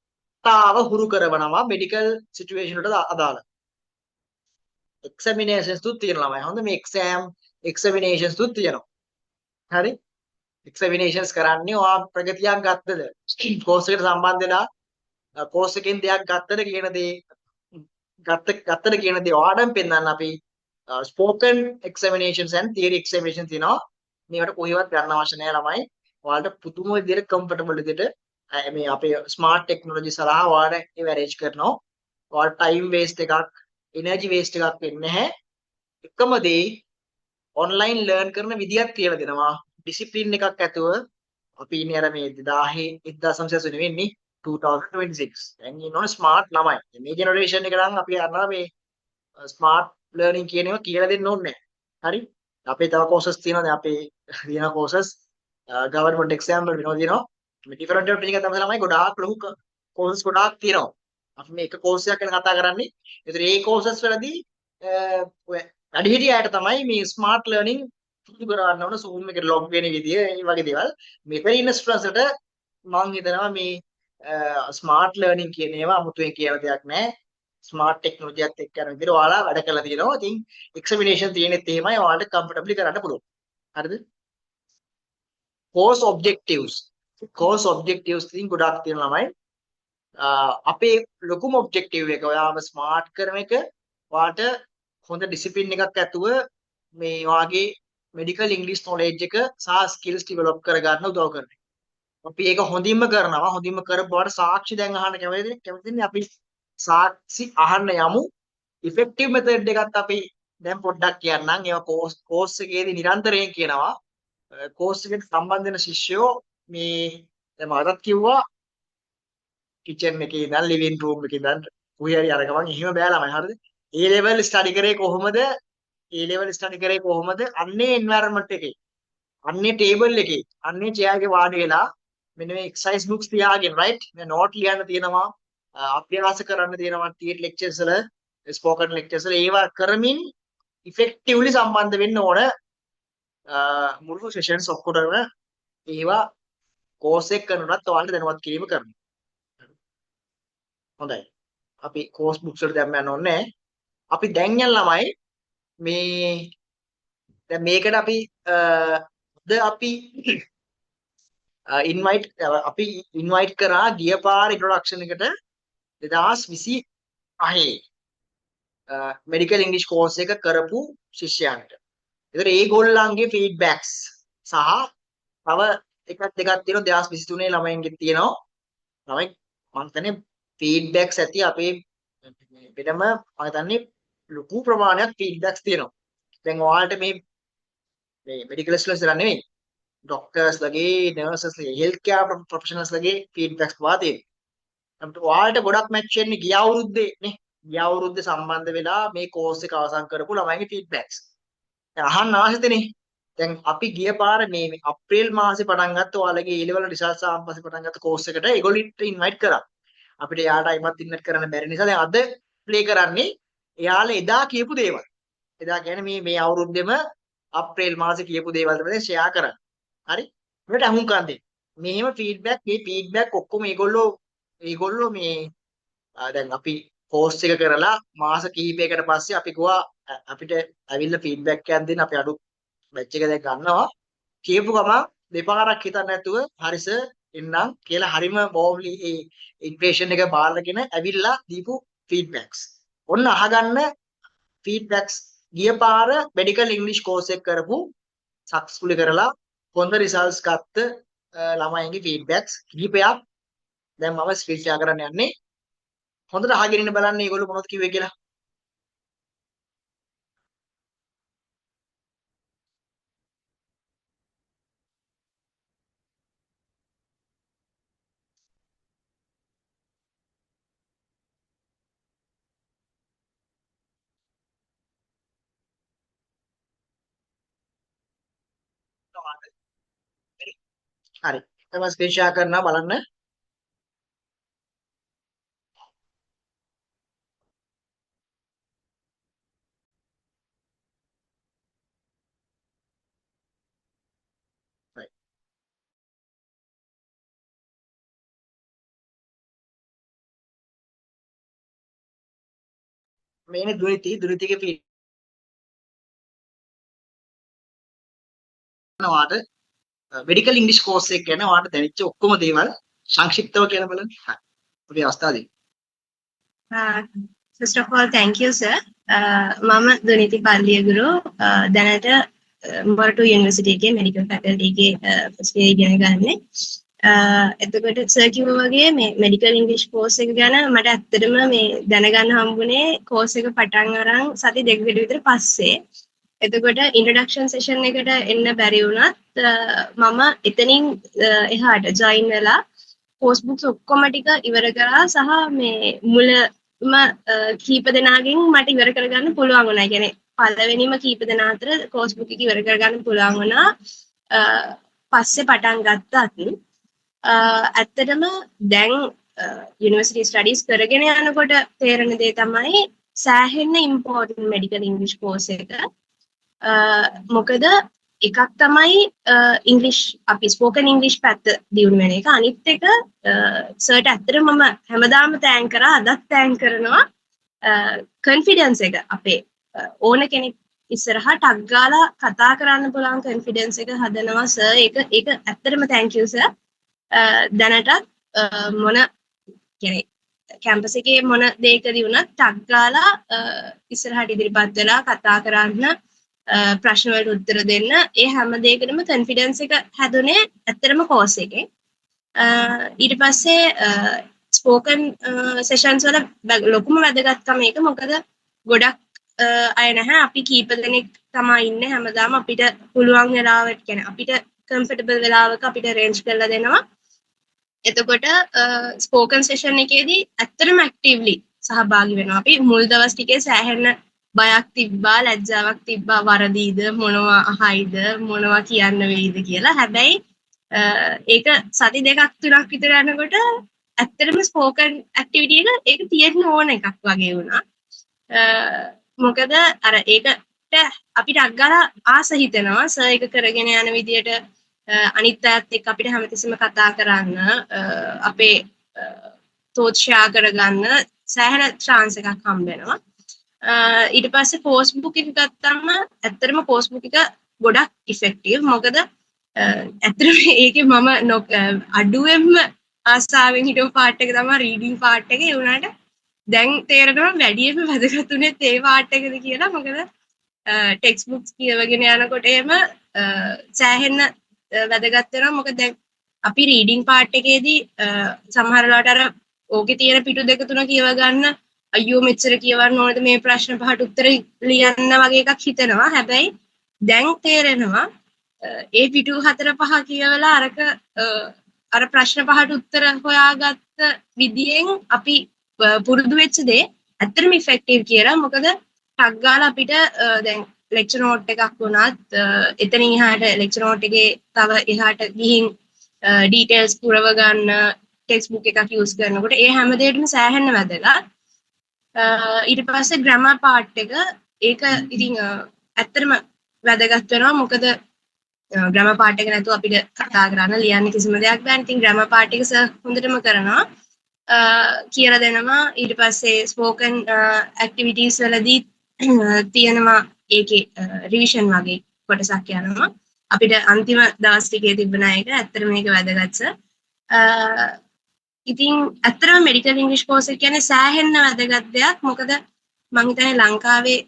තාව හුරු කරවනවා මෙඩිකල් සිටුේෂන් වලට අදාළ. එක්සැමිනේෂන්ස් තුත් තියෙනවා ළමයි. හොඳ මේ එක්සැමිනේෂන්ස් තුත් තියෙනවා. හරි? එක්සැමිනේෂන්ස් කරන්නේ ඔයා ප්‍රගතියක් ගත්තද? කෝස් එකට සම්බන්ධ වෙලා කෝස් එකෙන් දෙයක් ගත්තද කියන දේ ගත්තද කියන දේ ඔයාටම පෙන්වන්න අපි ස්පෝකන් එක්සැමිනේෂන්ස් and තියරි එක්සැමිනේෂන් තියෙනවා. මේවට කොහෙවත් ගන්න අවශ්‍ය නැහැ ළමයි. ඔයාලට පුදුම විදිහට කම්ෆර්ටබල් විදිහට මේ අපේ ස්මාර්ට් ටෙක්නොලොජි සලහා ඔයාලට ඒව arrange කරනවා. ඔයාලට ටයිම් වේස්ට් එකක්, එනර්ජි වේස්ට් එකක් වෙන්නේ නැහැ. එකම දේ ඔන්ලයින් ලර්න් කරන විදියක් කියලා දෙනවා. ඩිසිප්ලින් එකක් ඇතුව අපි ඉන්නේ අර මේ 2000 1900 නෙවෙන්නේ 2026. දැන් ඉන්නෝනේ ස්මාර්ට් ළමයි. මේ ජෙනරේෂන් එක නම් අපි අරනවා මේ ස්මාර්ට් ලර්නින් කියන ඒවා කියලා දෙන්න ඕනේ නැහැ. හරි? අපේ තව කෝසස් තියෙනවා. දැන් අපේ තියෙන කෝසස් ගවර්න්මන්ට් එක්සෑම් වල වෙනවා තියෙනවා. මේ ඩිෆරන්ට් ටික තමයි ළමයි ගොඩාක් ලොකු කෝසස් ගොඩාක් තියෙනවා. අපි මේ එක කෝස් එකක් ගැන කතා කරන්නේ. ඒතර මේ කෝසස් වලදී ඔය වැඩිහිටි අයට තමයි මේ ස්මාර්ට් ලර්නින් පුරුදු කරවන්න ඕන Zoom එකට ලොග් වෙන විදිය මේ වගේ දේවල්. මෙතන ඉන්න ස්ටුඩන්ට්ස්ට මම හිතනවා මේ ස්මාර්ට් ලර්නින් කියන ඒවා අමුතුවෙන් කියන දෙයක් නෑ. ස්මාර්ට් ටෙක්නොලොජියත් එක්ක යන විදිහට ඔයාලා වැඩ කරලා තියෙනවා. ඉතින් එක්සැමිනේෂන් තියෙනෙත් එහෙමයි ඔයාලට කම්ෆර්ටබ්ලි කරන්න පුළුවන්. හරිද? course objectives. course objectives ඉතින් ගොඩාක් තියෙනවා ළමයි. අපේ ලොකුම ඔබ්ජෙක්ටිව් එක ඔයාව ස්මාර්ට් කරන එක ඔයාට හොඳ ඩිසිප්ලින් එකක් ඇතුව මේ වාගේ මෙඩිකල් ඉංග්‍රීසි නොලෙජ් එක සහ ස්කිල්ස් ඩෙවලොප් කරගන්න උදව් කරනවා. අපි ඒක හොඳින්ම කරනවා. හොඳින්ම කරපුවාට සාක්ෂි දැන් අහන්න කැමතිනේ අපි සාක්ෂි අහන්න යමු. ඉෆෙක්ටිව් මෙතඩ් එකත් අපි දැන් පොඩ්ඩක් කියන්නම්. ඒවා කෝස් එකේදී නිරන්තරයෙන් කියනවා. කෝස් එකට සම්බන්ධ වෙන ශිෂ්‍යයෝ මේ දැන් මටත් කිව්වා කිචන් එකේ ඉඳන් ලිවිං රූම් එකේ ඉඳන් කොහේ හරි අරගමන් එහෙම බෑ ළමයි හරිද? ඒ ලෙවල් ස්ටඩි කරේ කොහොමද? ඒ ලෙවල් ස්ටඩි කරේ කොහොමද? අන්නේ එන්වයරන්මන්ට් එකේ අන්නේ ටේබල් එකේ අන්නේ චෙයාර් එකේ වාඩි වෙලා මෙන්න මේ එක්සර්සයිස් බුක්ස් තියාගෙන රයිට් මේ නෝට් ලියන්න තියෙනවා අභ්‍යාස කරන්න තියෙනවා ටියර් ලෙක්චර්ස් වල ස්පෝකන් ලෙක්චර්ස් වල ඒවා කරමින් ඉෆෙක්ටිව්ලි සම්බන්ධ වෙන්න ඕන මුළු සෙෂන්ස් ඔක්කොටම ඒවා කෝස් එක කරනවත් ඔයාලට දැනුවත් කිරීම කරනවා. හොඳයි. අපි කෝස් බුක්ස් වලට දැම්ම යන්න ඕනේ. අපි දැන් යන ළමයි මේ දැන් මේකට අපි ද අපි අපි ඉන්වයිට් කරා ගිය පාර ඉන්ට්‍රොඩක්ෂන් එකට 2028 මෙඩිකල් ඉංග්‍රීසි කෝස් එක කරපු ශිෂ්‍යයන්ට. ඒතර ඒගොල්ලන්ගේ ෆීඩ්බැක්ස් සහ තව එකක් දෙකක් තියෙනවා 2023 ළමයින්ගේ තියෙනවා. ළමයි මම හිතන්නේ ෆීඩ්බැක්ස් ඇති අපේ වෙනම මම හිතන්නේ ලොකු ප්‍රමාණයක් ෆීඩ්බැක්ස් තියෙනවා. දැන් ඔයාලට මේ මෙඩිකල් ස්ටුඩන්ට්ස් ලා නෙමෙයි ડોක්ටර්ස් ලගේ නර්සස් ලගේ හෙල්ත් කෙයාර් ප්‍රොෆෙෂනල්ස් ලගේ ෆීඩ්බැක්ස් වාතේ. අපිට ඔයාලට ගොඩක් මැච් වෙන්නේ ගිය අවුරුද්දේ නේ. ගිය අවුරුද්දේ සම්බන්ධ වෙලා මේ කෝස් එක අවසන් කරපු ළමයිගේ ෆීඩ්බැක්ස්. දැන් අහන්න ආසෙතනේ. දැන් අපි ගිය පාර මේ අප්‍රේල් මාසේ පටන් ගත්ත ඔයාලගේ A level රිසල්ට්ස් ආවන් පස්සේ පටන් ගත්ත කෝස් එකට ඒගොල්ලෝ ඉන්වයිට් කරා. අපිට එයාට අයිමත් ඉන්නත් කරන්න බැරි නිසා දැන් අද ප්ලේ කරන්නේ එයාලා එදා කියපු දේවල්. එදා කියන්නේ මේ අවුරුද්දෙම අප්‍රේල් මාසේ කියපු දේවල් තමයි ෂෙයා කරන්නේ. හරි? මේකට අහුම්කම් දෙන්න. මෙහෙම මේ ෆීඩ්බැක් ඔක්කොම ඒගොල්ලෝ මේ දැන් අපි කෝස් එක කරලා මාස කිහිපයකට පස්සේ අපි ගියා අපිට ඇවිල්ලා ෆීඩ්බැක් එකක් දෙන්න අපි අඩු බැච් එක දැන් ගන්නවා. කියපු ගමන් දෙපාරක් හිතන්න නැතුව හරිස එන්නම් කියලා හරිම බෝම්ලි ඒ ඉම්ප්‍රෙෂන් එක බාරගෙන ඇවිල්ලා දීපු ෆීඩ්බැක්ස්. ඔන්න අහගන්න ෆීඩ්බැක්ස් ගිය පාර මෙඩිකල් ඉංග්‍රීසි කෝස් එක කරපු සක්සස්ෆුලි කරලා හොඳ රිසල්ට්ස් ගත්ත ළමයින්ගේ ෆීඩ්බැක්ස් කිහිපයක් දැන් මම ස්ක්‍රීන් ෂෙයා කරන්න යන්නේ. හොඳට අහගෙන ඉන්න බලන්න මේගොල්ලෝ මොනවද කිව්වේ කියලා. හරි. මම ස්ක්‍රීන් ෂෙයා කරනවා බලන්න. මේනේ දුනිතිගේ ඔයාට මෙඩිකල් ඉංග්‍රීසි කෝස් එක ගැන ඔයාලට දැනෙච්ච ඔක්කොම දේවල් සංක්ෂිප්තව කියලා බලන්න. හරි. අපි අවස්ථාව දෙමු. First of all, thank you, sir. මම දුනිති පල්ලියගුරු දැනට මොරටු යුනිවර්සිටි එකේ මෙඩිකල් ෆැකල්ටි එකේ ෆස්ට් ඉයර් ඉගෙන ගන්නේ. එතකොට සර් කිව්වා වගේ මේ මෙඩිකල් ඉංග්‍රීසි කෝස් එක ගැන මට ඇත්තටම මේ දැනගන්න හම්බුනේ කෝස් එක පටන් අරන් සති දෙකකට විතර පස්සේ. එතකොට ඉන්ට්‍රොඩක්ෂන් සෙෂන් එකට එන්න බැරි වුණත් මම එතනින් එහාට ජොයින් වෙලා කෝස් බුක්ස් ඔක්කොම ටික ඉවර කරා සහ මේ මුලම කීප දෙනාගෙන් මට ඉවර කරගන්න පුළුවන් වුණා. يعني පළවෙනිම කීප දෙනා අතර කෝස් බුක් එක ඉවර කරගන්න පුළුවන් වුණා. පස්සේ පටන් ගත්තත් ඇත්තටම දැන් යුනිවර්සිටි ස්ටඩීස් කරගෙන යනකොට තේරෙන දේ තමයි සෑහෙන්න ඉම්පෝර්ටන්ට් මෙඩිකල් ඉංග්‍රීසි කෝස් එක. මොකද එකක් තමයි ඉංග්‍රීසි අපි ස්පෝකන් ඉංග්‍රීසි පැත්ත දියුණු වෙන එක. අනිත් එක සර්ට ඇත්තටම මම හැමදාම තෑන්ක් කරා අදත් තෑන්ක් කරනවා කොන්ෆිඩන්ස් එක අපේ ඕන කෙනෙක් ඉස්සරහා ටක් ගාලා කතා කරන්න පුළුවන් කොන්ෆිඩන්ස් එක හදනවා සර්. ඒක ඇත්තටම thank you sir. දැනටත් මොන කියන්නේ කැම්පස් එකේ මොන දෙයකදී වුණත් ටක් ගාලා ඉස්සරහට ඉදිරිපත් වෙලා කතා කරන්න ප්‍රශ්න වලට උත්තර දෙන්න ඒ හැම දෙයකටම කොන්ෆිඩන්ස් එක හැදුනේ ඇත්තටම කෝස් එකේ. ඊට පස්සේ ස්පෝකන් සෙෂන්ස් වල ලොකුම වැදගත්කම ඒක. මොකද ගොඩක් අය නැහැ, අපි කීප දෙනෙක් තමයි ඉන්නේ හැමදාම. අපිට පුළුවන් වෙලාවට කියන්නේ අපිට කම්ෆර්ටබල් වෙලාවක අපිට රේන්ජ් කරලා දෙනවා. එතකොට ස්පෝකන් සෙෂන් එකේදී ඇත්තටම ඇක්ටිව්ලි සහභාගී වෙනවා. අපි මුල් දවස් ටිකේ සෑහෙන්න බයක් තිබ්බා, ලැජ්ජාවක් තිබ්බා, වරදීද, මොනවා අහයිද, මොනවා කියන්න වෙයිද කියලා. හැබැයි ඒක සති දෙකක් තුනක් විතර යනකොට ඇත්තටම ස්පෝකන් ඇක්ටිවිටි එක ඒක තියෙන්න ඕන එකක් වගේ වුණා. මොකද අර ඒකට අපිට අග්ගාලා ආස හිතෙනවා සර් ඒක කරගෙන යන විදියට අනිත් අයත් එක්ක අපිට හැමතිස්සෙම කතා කරන්න, අපේ තෝත් ෂෙයා කරගන්න සෑහෙන chance එකක් හම්බ වෙනවා. ඊට පස්සේ කෝස් බුක් එක ගත්තම ඇත්තටම කෝස් බුක් එක ගොඩක් ඉෆෙක්ටිව්. මොකද ඇත්තටම ඒකේ මම අඩුවෙන්ම ආසාවෙන් හිටපු පාර්ට් එක තමයි රීඩින් පාර්ට් එක. ඒ වුණාට දැන් තේරෙනවා වැඩියෙන්ම වැදගත් උනේ ඒ පාර්ට් එකද කියලා. මොකද ටෙක්ස්ට් බුක්ස් කියවගෙන යනකොට එහෙම සෑහෙන්න වැදගත් වෙනවා. මොකද දැන් අපි රීඩින් පාර්ට් එකේදී සමහර වෙලාවට අර ඕකේ තියෙන පිටු දෙක තුන කියව ගන්න අයියෝ මෙච්චර කියවන්න ඕනද මේ ප්‍රශ්න පහට උත්තර ලියන්න වගේ එකක් හිතෙනවා. හැබැයි දැන් තේරෙනවා ඒ පිටු 4-5 කියවලා අර ප්‍රශ්න පහට උත්තර හොයාගත්ත විදියෙන් අපි පුරුදු වෙච්ච දේ ඇත්තටම ඉෆෙක්ටිව් කියලා. මොකද ටක් ගාලා අපිට දැන් ලෙක්චර් නෝට් එකක් වුණත් එතනින් එහාට ලෙක්චර් නෝට් එකේ තව එහාට ගිහින් ඩීටේල්ස් පුරව ගන්න ටෙක්ස්ට් බුක් එකක් යූස් කරනකොට ඒ හැම දෙයකටම සෑහෙන්න වැදගත්. ඊට පස්සේ ග්‍රැමර් පාර්ට් එක ඒක ඉතින් ඇත්තටම වැදගත් වෙනවා. මොකද ග්‍රැමර් පාර්ට් එක නැතුව අපිට කතා කරන්න ලියන්න කිසිම දෙයක් බෑ. ඉතින් ග්‍රැමර් පාර්ට් එක සර් හොඳටම කරනවා, කියලා දෙනවා. ඊට පස්සේ ස්පෝකන් ඇක්ටිවිටීස් වලදී තියෙනවා ඒකේ රිවිෂන් වගේ කොටසක් යනවා. අපිට අන්තිම දවස් ටිකේ තිබුණ එක ඇත්තටම මේක වැදගත් සර්. ඉතින් ඇත්තටම මෙඩිකල් ඉංග්‍රීසි කෝස් එක කියන්නේ සෑහෙන්න වැදගත් දෙයක්. මොකද මම හිතන්නේ ලංකාවේ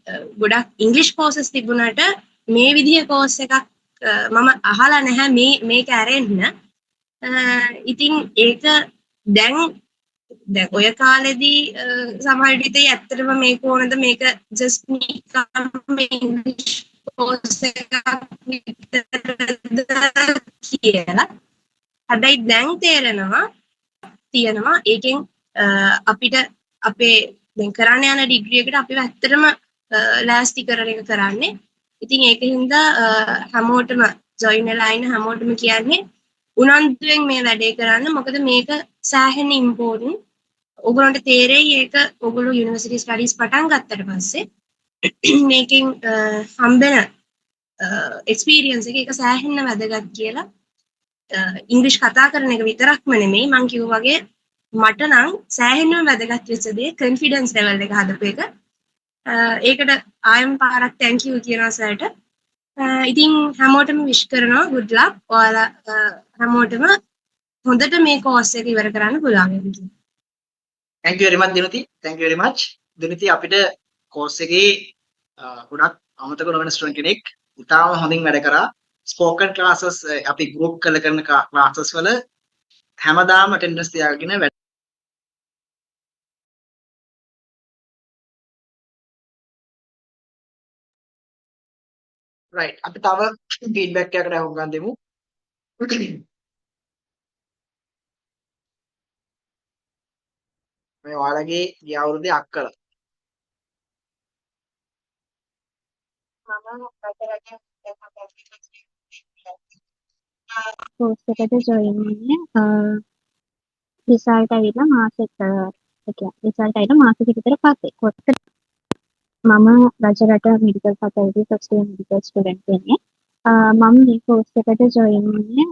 ගොඩක් ඉංග්‍රීසි කෝසස් තිබුණාට මේ විදිහේ කෝස් එකක් මම අහලා නැහැ මේක ඇරෙන්න. ඉතින් ඒක දැන් ඔය කාලෙදී සමහර විට ඇත්තටම මේක ඕනද මේක ජස්ට් නිකම් ඉංග්‍රීසි කෝස් එකක් කියලා. හැබැයි දැන් තේරෙනවා තියෙනවා ඒකෙන් අපිට අපේ දැන් කරන්න යන ඩිග්‍රී එකට අපිව ඇත්තටම ලෑස්ති කරන එක කරන්නේ. ඉතින් ඒකින්ද හැමෝටම ජොයින් වෙලා ඉන්න හැමෝටම කියන්නේ උනන්දුවෙන් මේ වැඩේ කරන්න. මොකද මේක සෑහෙන ඉම්පෝර්ටන්ට්. ඔයගොල්ලන්ට තේරෙයි ඒක ඔයගොල්ලෝ යුනිවර්සිටි ස්ටඩීස් පටන් ගත්තට පස්සේ මේකෙන් හම්බෙන එක්ස්පීරියන්ස් එක සෑහෙන වැදගත් කියලා. ඉංග්‍රීසි කතා කරන එක විතරක්ම නෙමෙයි මම කිව්වා වගේ මට නම් සෑහෙනම වැදගත් වෙච්ච දේ කොන්ෆිඩන්ස් ලෙවල් එක හදපු එක. ඒකට ආයම් පාරක් thank you කියනවා සර්ට. ඉතින් හැමෝටම විශ් කරනවා good luck. ඔයාලා හැමෝටම හොඳට මේ කෝස් එක ඉවර කරන්න පුළුවන් වෙන්න. thank you very much දිනුති thank you very much දිනුති අපිට කෝස් එකේ ගොඩක් අමතක නොවන ස්ටුඩන්ට් කෙනෙක් ඉතාම හොඳින් වැඩ කරා ස්පෝකන් ක්ලාසස් අපි ගෲප් කරලා කරන ක්ලාසස් වල හැමදාම අටෙන්ඩන්ස් තියාගෙන වැඩ right අපි තව ෆීඩ්බැක් එකකට අහුම්කම් දෙමු මේ ඔයාලගේ ගිය අවුරුද්දේ අක්කලා කෝස් එකට ජොයින් වෙන්නේ රිසල්ට් ඇවිල්ලා මාසෙක රිසල්ට් ඇවිල්ලා මාසෙක විතර පස්සේ කොහොමද මම Rajarata medical faculty first year medical student වෙන්නේ මම මේ කෝස් එකට ජොයින් වෙන්නේ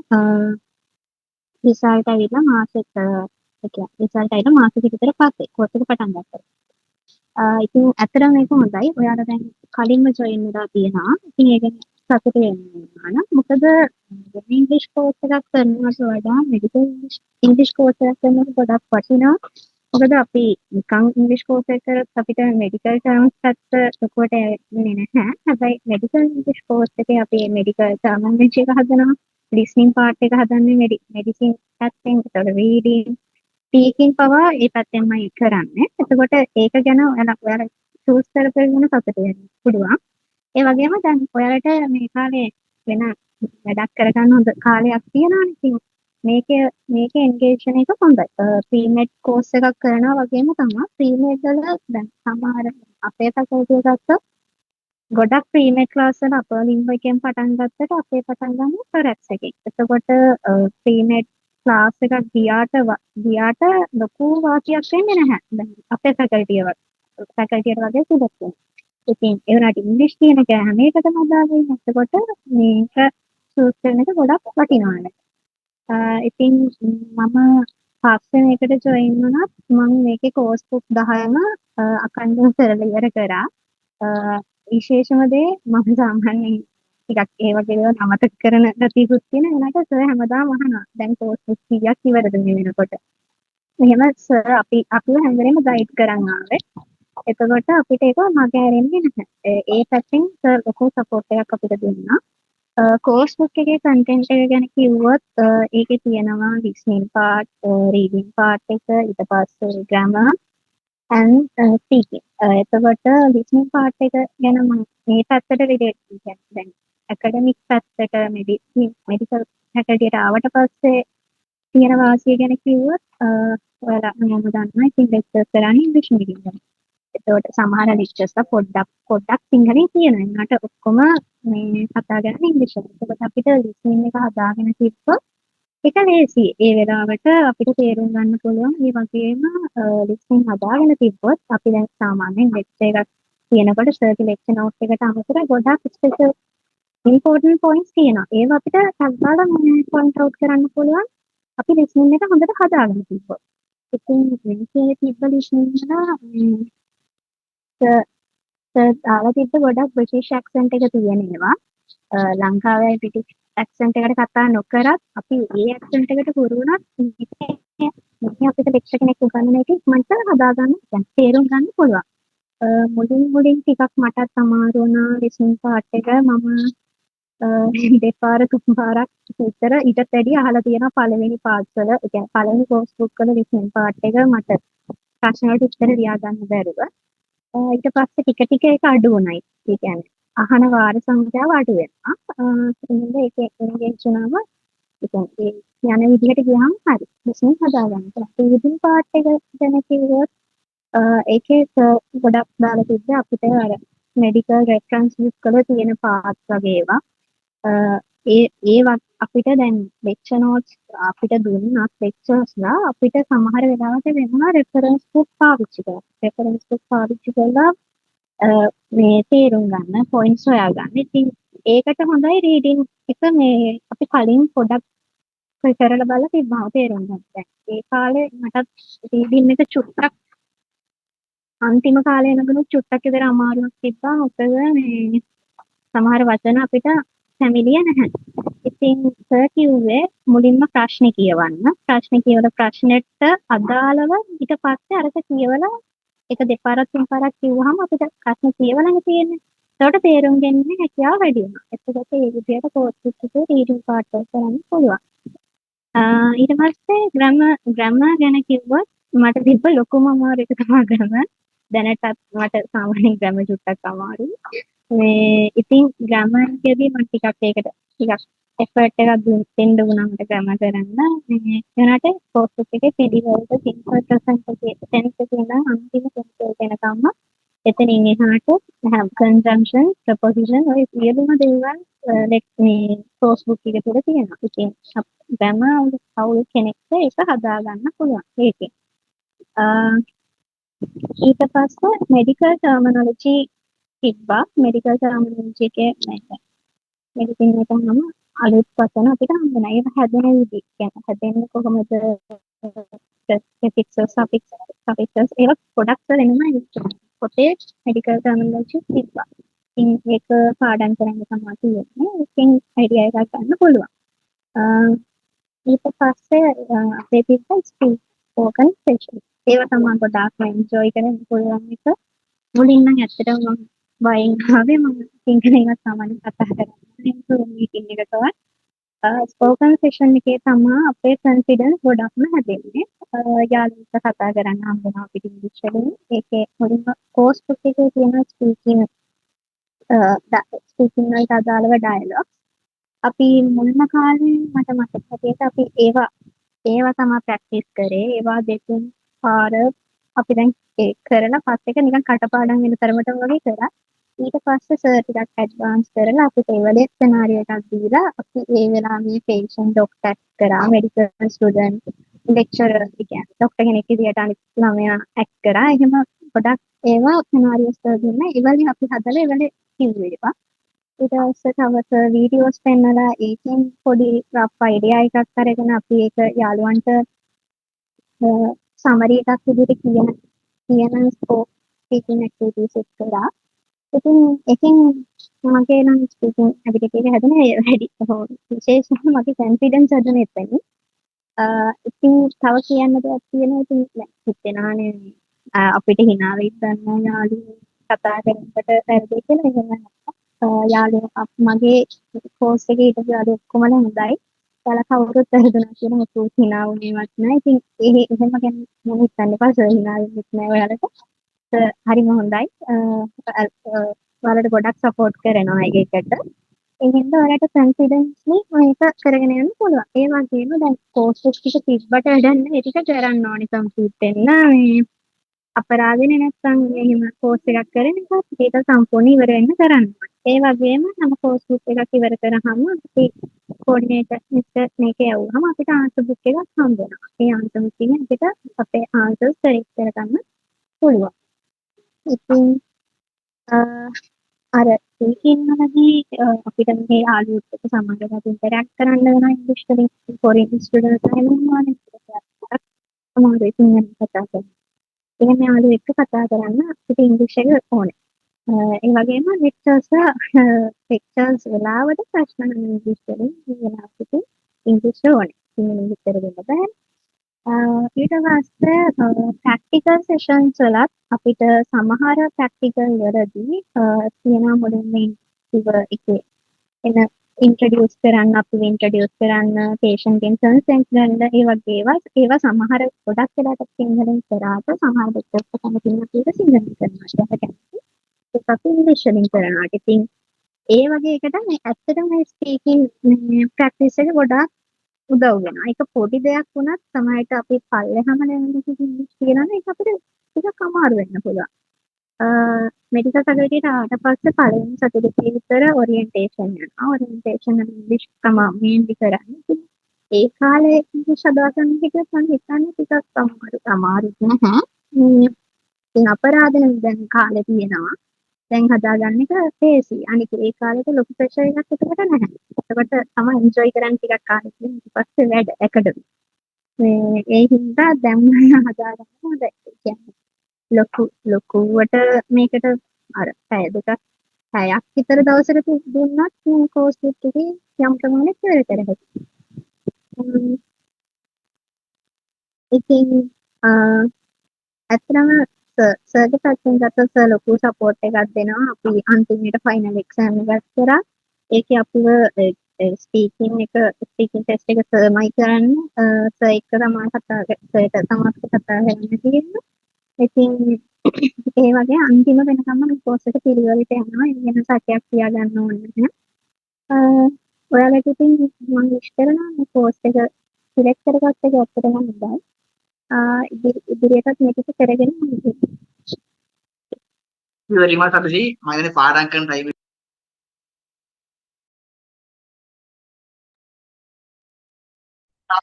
රිසල්ට් ඇවිල්ලා මාසෙක රිසල්ට් ඇවිල්ලා මාසෙක විතර පස්සේ කෝස් එක පටන් ගත්තා. ඉතින් ඇත්තටම මේක හොඳයි. ඔයාලා දැන් කලින්ම ජොයින් වෙලා තියෙනවා. ඉතින් ඒක සතුට වෙනවා න ะ මොකද ඉංග්‍රීසි කෝස් එකක් කරනවට වඩා මෙඩිකල් ඉංග්‍රීසි කෝස් එකක් කරනකොට ගොඩක් වටිනවා. මොකද අපි නිකන් ඉංග්‍රීසි කෝස් එක කරත් අපිට මෙඩිකල් ටර්ම්ස් පැත්ත ලොකුවට එන්නේ නැහැ. හැබැයි මෙඩිකල් ඉංග්‍රීසි කෝස් එකේ අපි මෙඩිකල් ටර්මිනොලොජි එක හදනවා. ලිස්නින් පාර්ට් එක හදන්නේ මෙඩිසින් පැත්තෙන්. ඒතකොට රීඩින් ස්පීකින් පවා ඒ පැත්තෙන්මයි කරන්නේ. එතකොට ඒක ගැන ඔයාලා චූස් කරපු වෙන සතුට වෙන්න පුළුවන්. ඒ වගේම දැන් ඔයාලට මේ කාලේ වෙන වැඩක් කරගන්න හොඳ කාලයක් තියෙනවානේ. ඉතින් මේකේ එන්ගේජ්මන්ට් එක හොඳයි. ප්‍රීමෙඩ් කෝස් එකක් කරනවා වගේම තමයි ප්‍රීමෙඩ් වල දැන් සමහර අපේ ෆැකල්ටි එකත් ගොඩක් ප්‍රීමෙඩ් ක්ලාස් වල අපර් ලිංගු එකෙන් පටන් ගත්තට අපේ පටන් ගන්න කරැක්ස් එකෙන්. එතකොට ප්‍රීමෙඩ් ක්ලාස් එකක් ගියාට ලොකු වාසියක් වෙන්නේ නැහැ. දැන් අපේ ෆැකල්ටියට වගේ සුදුසු. ඉතින් ඒ වුණාට ඉංග්‍රීසි කියන එක හැම එකටම අදාළයි. එතකොට මේක චූස් කරන එක ගොඩක් වටිනවා. ඉතින් මම පස්සේ මේකට ජොයින් වුණත් මම මේකේ කෝස් බුක් 10ම අඛණ්ඩව කරලා ඉවර කරා. විශේෂම දේ මම සාමාන්‍යයෙන් ටිකක් ඒ වගේ දේවල් අමතක කරන ගතියකුත් තියෙන. ඒකට සර් හැමදාම අහනවා දැන් කෝස් බුක් කීයක් ඉවරද මේ වෙනකොට. මෙහෙම සර් අපිව හැම වෙලේම ගයිඩ් කරන් ආවේ. එතකොට අපිට ඒක මගහැරෙන්නේ නැහැ. ඒ පැත්තෙන් සර් ලොකු සපෝට් එකක් අපිට දුන්නා. කෝස් බුක් එකේ කන්ටෙන්ට් එක ගැන කිව්වොත් ඒකේ තියෙනවා ලිස්නින් පාර්ට්, රීඩින් පාර්ට් එක, ඊට පස්සේ ග්‍රැමර් and speaking. එතකොට ලිස්නින් පාර්ට් එක ගැන මම මේ පැත්තට රිලේට් කියන්නේ දැන් ඇකඩමික් පැත්තට මෙඩිකල් ෆැකල්ටියට ආවට පස්සේ තියෙන වාසිය ගැන කිව්වොත් ඔයාලා මම දන්නවා ඉතින් ලෙක්චර්ස් කරන්නේ ඉංග්‍රීසි මීඩියම් වල. එතකොට සමහර ලෙක්චර්ස්ලා පොඩ්ඩක් සිංහලෙන් කියනවා. ඒකට ඔක්කොම මේ කතා කරන්නේ ඉංග්‍රීසියෙන්. එතකොට අපිට ලිස්නින් එක හදාගෙන තිබ්බොත් ඒක ලේසි. ඒ වෙලාවට අපිට තේරුම් ගන්න පුළුවන්. ඒ වගේම ලිස්නින් හදාගෙන තිබ්බොත් අපි දැන් සාමාන්‍යයෙන් ලෙක්චර් එකක් කියනකොට සර්කල් ලෙක්චර් නෝට් එකට අමතරව ගොඩක් ස්පෙෂල් ඉම්පෝටන්ට් පොයින්ට්ස් තියෙනවා. ඒවා අපිට සම්බාල පොයින්ට් අවුට් කරන්න පුළුවන්. අපි ලිස්නින් එක හොඳට හදාගෙන තිබ්බොත්. ඉතින් මේකේ තිබ්බ ලිස්නින් එක දාලා තිබ්බ ගොඩක් බ්‍රිටිෂ් ඇක්සන්ට් එක තියෙන ඒවා. ලංකාවේ බ්‍රිටිෂ් ඇක්සන්ට් එකට කතා නොකරත් අපි ඒ ඇක්සන්ට් එකට හුරු වුණත් මේක අපිට ලෙක්චර් කෙනෙක් උගන්වන එක ඉක්මනට හදාගන්න දැන් තේරුම් ගන්න පුළුවන්. මුලින් ටිකක් මටත් අමාරු වුණා ලිස්නින් පාර්ට් එක. මම දෙපාර තුන්පාරක් විතර ඊටත් වැඩිය අහලා තියෙනවා පළවෙනි පාර්ට් වල. ඒ කියන්නේ පළවෙනි කෝස් බුක් වල ලිස්නින් පාර්ට් එක මට ප්‍රශ්න වලට උත්තර ලියා ගන්න බැරුව. ඊට පස්සේ ටික ඒක අඩු වුණා. ඒ කියන්නේ අහන වාර සංඛ්‍යාව අඩු වෙනවා. එහෙනම් ඒකේ එන්ගේජ් වුණාම ඒ යන විදිහට ගියාම හරි. ලිස්නින් හදාගන්න. රීඩින් පාර්ට් එක ගැන කිව්වොත් ඒකේ ගොඩක් දාලා තිබ්බේ අපිට අර මෙඩිකල් රෙෆරන්ස් බුක් වල තියෙන පාර්ට්ස් වගේ ඒවා. අපිට දැන් ලෙක්චර් නෝට්ස් අපිට දුන්නත් ලෙක්චර්ස්ලා අපිට සමහර වෙලාවට වෙනවා රෙෆරන්ස් බුක් පාවිච්චි කරලා. රෙෆරන්ස් බුක් පාවිච්චි කරලා මේ තේරුම් ගන්න පොයින්ට්ස් හොයාගන්න. ඉතින් ඒකට හොඳයි රීඩින් එක මේ අපි කලින් පොඩක් කරලා බලලා තිබ්බම තේරුම් ගන්න. දැන් ඒ කාලේ මටත් රීඩින් එක චුට්ටක් අන්තිම කාලේ නගුණු චුට්ටක් විතර අමාරුවක් තිබ්බා. මොකද මේ සමහර වචන අපිට ෆැමිලියර් නැහැ. ඉතින් සර් කිව්වේ මුලින්ම ප්‍රශ්නේ කියවන්න. ප්‍රශ්නේ කියවලා ප්‍රශ්නෙට අදාළව ඊට පස්සේ අරක කියවලා එක දෙපාරක් තුන් පාරක් කිව්වහම අපිට ප්‍රශ්නේ කියවලානේ තියෙන්නේ. ඒකට තේරුම් ගැනීම හැකියාව වැඩි වෙනවා. එතකොට ඒ විදිහට කෝච් එකේ රීඩින් පාර්ට් එක කරන්න පුළුවන්. ඊට පස්සේ ග්‍රැමර් ගැන කිව්වොත් මට තිබ්බ ලොකුම අමාරු එක තමයි ග්‍රැමර්. දැනටත් මට සාමාන්‍යයෙන් ග්‍රැමර් චුට්ටක් අමාරුයි. මේ ඉතින් ග්‍රැමර් කියදී මම ටිකක් එෆර්ට් එකක් දෙන්න වුණා මට ග්‍රැමර් කරන්න. මේ ඒනට කෝස් එකේ පිළිවෙලට සිම්පල් ප්‍රසන්ට් එකේ ටෙන්ස් එකේ ඉඳන් අන්තිම ටෙන්ස් වෙනකම්ම එතනින් එහාට කන්ජන්ක්ෂන් ප්‍රොපොසිෂන් ඔය සියලුම දේවල් මේ කෝස් බුක් එකේ තුල තියෙනවා. ඉතින් ග්‍රැමර් කවුරු කෙනෙක්ට ඒක හදාගන්න පුළුවන්. ඒකේ. ඊට පස්සේ මෙඩිකල් ටර්මිනොලොජි තිබ්බා. මෙඩිකල් ටර්මිනොලොජි එකේ මෙඩිසින් එකම අලුත් වචන අපිට හම්බ වෙනවා. ඒක හැදෙන විදිහ. කියන්නේ හැදෙන්නේ කොහොමද? ප්‍රෙෆික්සස් සෆික්සස් ඒවා ගොඩක් වෙනම පොතේ මෙඩිකල් ටර්මිනොලොජි තිබ්බා. ඉතින් ඒක පාඩම් කරන්න තමයි තියෙන්නේ. ඉතින් අයිඩියා එකක් ගන්න පුළුවන්. ඊට පස්සේ අපේ තිබ්බ ස්පෝකන් සෙෂන්. ඒවා තමයි ගොඩාක් එන්ජොයි කරන්න පුළුවන් එක. මුලින් නම් ඇත්තටම මම වයින් ආවේ මම සිංහලෙන් සාමාන්‍ය කතා කරන්නේ මීටින් එකකවත්. ස්පෝකන් සෙෂන් එකේ තමයි අපේ කොන්ෆිඩන්ස් ගොඩක්ම හැදෙන්නේ. යාළුවන්ට කතා කරන්න හම්බ වෙනවා අපිට ඉංග්‍රීසි වලින්. ඒකේ මුලින්ම කෝස් එකේ තියෙන ස්පීකින් වලට අදාළව ඩයලොග්. අපි මුල්ම කාලේ මට මතක හැටියට අපි ඒවා තමයි ප්‍රැක්ටිස් කරේ. ඒවා දෙතුන් පාර අපි දැන් ඒ කරලා පස්සේ එක නිකන් කටපාඩම් වෙන තරමට වගේ කරා. ඊට පස්සේ සර් ටිකක් ඇඩ්වාන්ස් කරලා අපිට ඒ වගේ සිනාරියෝ එකක් දීලා අපි ඒ වෙලාවේ පේෂන්ට් ડોක්ටර් කරා මෙඩිකල් ස්ටුඩන්ට් ලෙක්චරර් කියන්නේ ડોක්ටර් කෙනෙක් විදියට අනිත් ළමයා ඇක්ට් කරා. එහෙම ගොඩක් ඒවා සිනාරියෝස් දුන්නා. ඒ වගේ අපි හදලා ඒ වගේ කිව්වේ ඒවා. ඊට පස්සේ තව වීඩියෝස් පෙන්නලා ඒකෙන් පොඩි රෆ් අයිඩියා එකක් අරගෙන අපි ඒක යාළුවන්ට සමරි එකක් විදිහට කියන ස්පීකින් ඇක්ටිවිටීස් එක කරා. ඉතින් එකෙන් මගේ නම් ස්පීකින් ඇබිලිටි එක හැදුනේ වැඩි. විශේෂයෙන්ම මගේ කොන්ෆිඩන්ස් හැදුනේ එතනින්. ඉතින් තව කියන්න දෙයක් තියෙනවා. ඉතින් හිතෙනානේ අපිට hina වෙයි ගන්න යාළුවෝ කතා කරනකොට වැරදි කියලා. එහෙම යාළුවෝ මගේ කෝස් එකේ හිටපු යාළුවෝ ඔක්කොම හොඳයි. ඔයාලා කවුරුත් වැරදුනා කියන මොකද hina වුණේවත් නැහැ. ඉතින් එහෙම ගැන මොන හිතන්න එපා. සර් hina වෙන්නෙත් නැහැ ඔයාලට. හරිම හොඳයි. ඔයාලට ගොඩක් සපෝට් කරනවා ඒකට. ඒ හින්දා ඔයාලට කොන්ෆිඩන්ස්ලි මේක කරගෙන යන්න පුළුවන්. ඒ වගේම දැන් කෝස් එක ටික තිබ්බට වැඩක් නැහැ. ඒ ටික කරන්න ඕනේ කම්ප්ලීට් වෙන්න. මේ අපරාධනේ නැත්තම් එහෙම කෝස් එකක් කරන එක ඒක සම්පූර්ණ ඉවර වෙන්න කරන්න ඕනේ. ඒ වගේම නම් කෝස් එකක් ඉවර කරාම අපි කෝඩිනේටර් මිස්ටර් මේක යවුවම අපිට ආන්සර් බුක් එකක් හම්බ වෙනවා. ඒ ආන්සර් බුක් එකෙන් අපිට අපේ ආන්සර්ස් කරෙක්ට් කරගන්න පුළුවන්. ඉතින් අර ඒකින්මදී අපිට මේ යාළුවොත් එක්ක සමහරවිට ඉන්ටරැක්ට් කරන්න වෙනවා ඉංග්‍රීසි වලින් ෆොරින් ස්ටුඩන්ට්ස් එහෙමනේ. අමාරුයි සිංහලෙන් කතා කරන්න. එහෙනම් යාළුවෝ එක්ක කතා කරන්න අපිට ඉංග්‍රීසි එක ඕනේ. ඒ වගේම ලෙක්චර්ස් වෙලාවට ප්‍රශ්න අහන්න ඉංග්‍රීසි වලින් ඒ වෙලාවට ඉංග්‍රීසි ඕනේ. සිංහලෙන් විතර දෙන්න බෑ. ඊට පස්සේ ප්‍රැක්ටිකල් සෙෂන්ස් වලත් අපිට සමහර ප්‍රැක්ටිකල් වලදී තියෙනවා මුලින්ම එකේ එන ඉන්ට්‍රොඩියුස් කරන්න පේෂන්ට්ගෙන් කන්සෙන්ට් ගන්න ඒ වගේ ඒවා සමහර ගොඩක් වෙලාවට සිංහලෙන් කරාට සමහර දෙයක් තමයි සිංහලෙන් සිංහලෙන් කරනවා. ඒක අපි ඉංග්‍රීසි වලින් කරනවා. ඉතින් ඒ වගේ එකට මේ ඇත්තටම මේ ස්පීකින් ප්‍රැක්ටිස් එක ගොඩාක් උදව් වෙනවා. ඒක පොඩි දෙයක් වුණත් සමහරවිට අපි පල්ලෙහාම ඉංග්‍රීසි කියනනම් ඒක අපිට ටිකක් අමාරු වෙන්න පුළුවන්. මෙඩිකල් ෆැකල්ටියට ආවට පස්සේ පළවෙනි සතියේ විතර ඔරියන්ටේෂන් යනවා. ඔරියන්ටේෂන් වල ඉංග්‍රීසි තමයි මේන්ලි කරන්නේ. ඒ කාලේ ඉංග්‍රීසි හදාගන්න හිටියත් මම හිතන්නේ ටිකක් අමාරු නැහැ. ඉතින් අපරාධන දැන් කාලේ තියෙනවා. දැන් හදාගන්න එක ලේසි. අනික ඒ කාලේට ලොකු ප්‍රෙෂර් එකක් එතකොට නැහැ. එතකොට තමයි එන්ජොයි කරන්න ටිකක් කාලේ තියෙන. ඊට පස්සේ වැඩ ඇකඩමි. මේ ඒ හින්දා දැන් මම හදාගන්න හොඳයි. කියන්නේ ලොකුවට මේකට අර පැය දෙකක් පැයක් විතර දවසකට දුන්නත් මේ කෝස් එකේ යම් ප්‍රමාණයක් ඉවර කර හැකියි. උම්, ඉතින් ඇත්තටම සර්ගේ පැත්තෙන් ගත්තොත් සර් ලොකු සපෝට් එකක් දෙනවා. අපි අන්තිමට ෆයිනල් එක්සෑම් එකක් කරා. ඒකේ අපිව ස්පීකින් ටෙස්ට් එක සර්මයි කරන්නේ. සර් එක්ක තමයි සර්ට තමයි කතා කරන්න තියෙන්නේ. ඉතින් ඒ වගේ අන්තිම වෙනකම්ම මේ කෝස් එක පිළිවෙලට යනවා. ඒ වෙන සැකයක් තියාගන්න ඕනේ නැහැ. ඔයාලට ඉතින් මම විශ් කරනවා මේ කෝස් එක සිලෙක්ට් කරගත්ත එක ඇත්තටම හොඳයි. ඉදිරියටත් මේක කරගෙන යන්න. very much අතසි මම ඉන්නේ පාඩම් කරන ටයිම්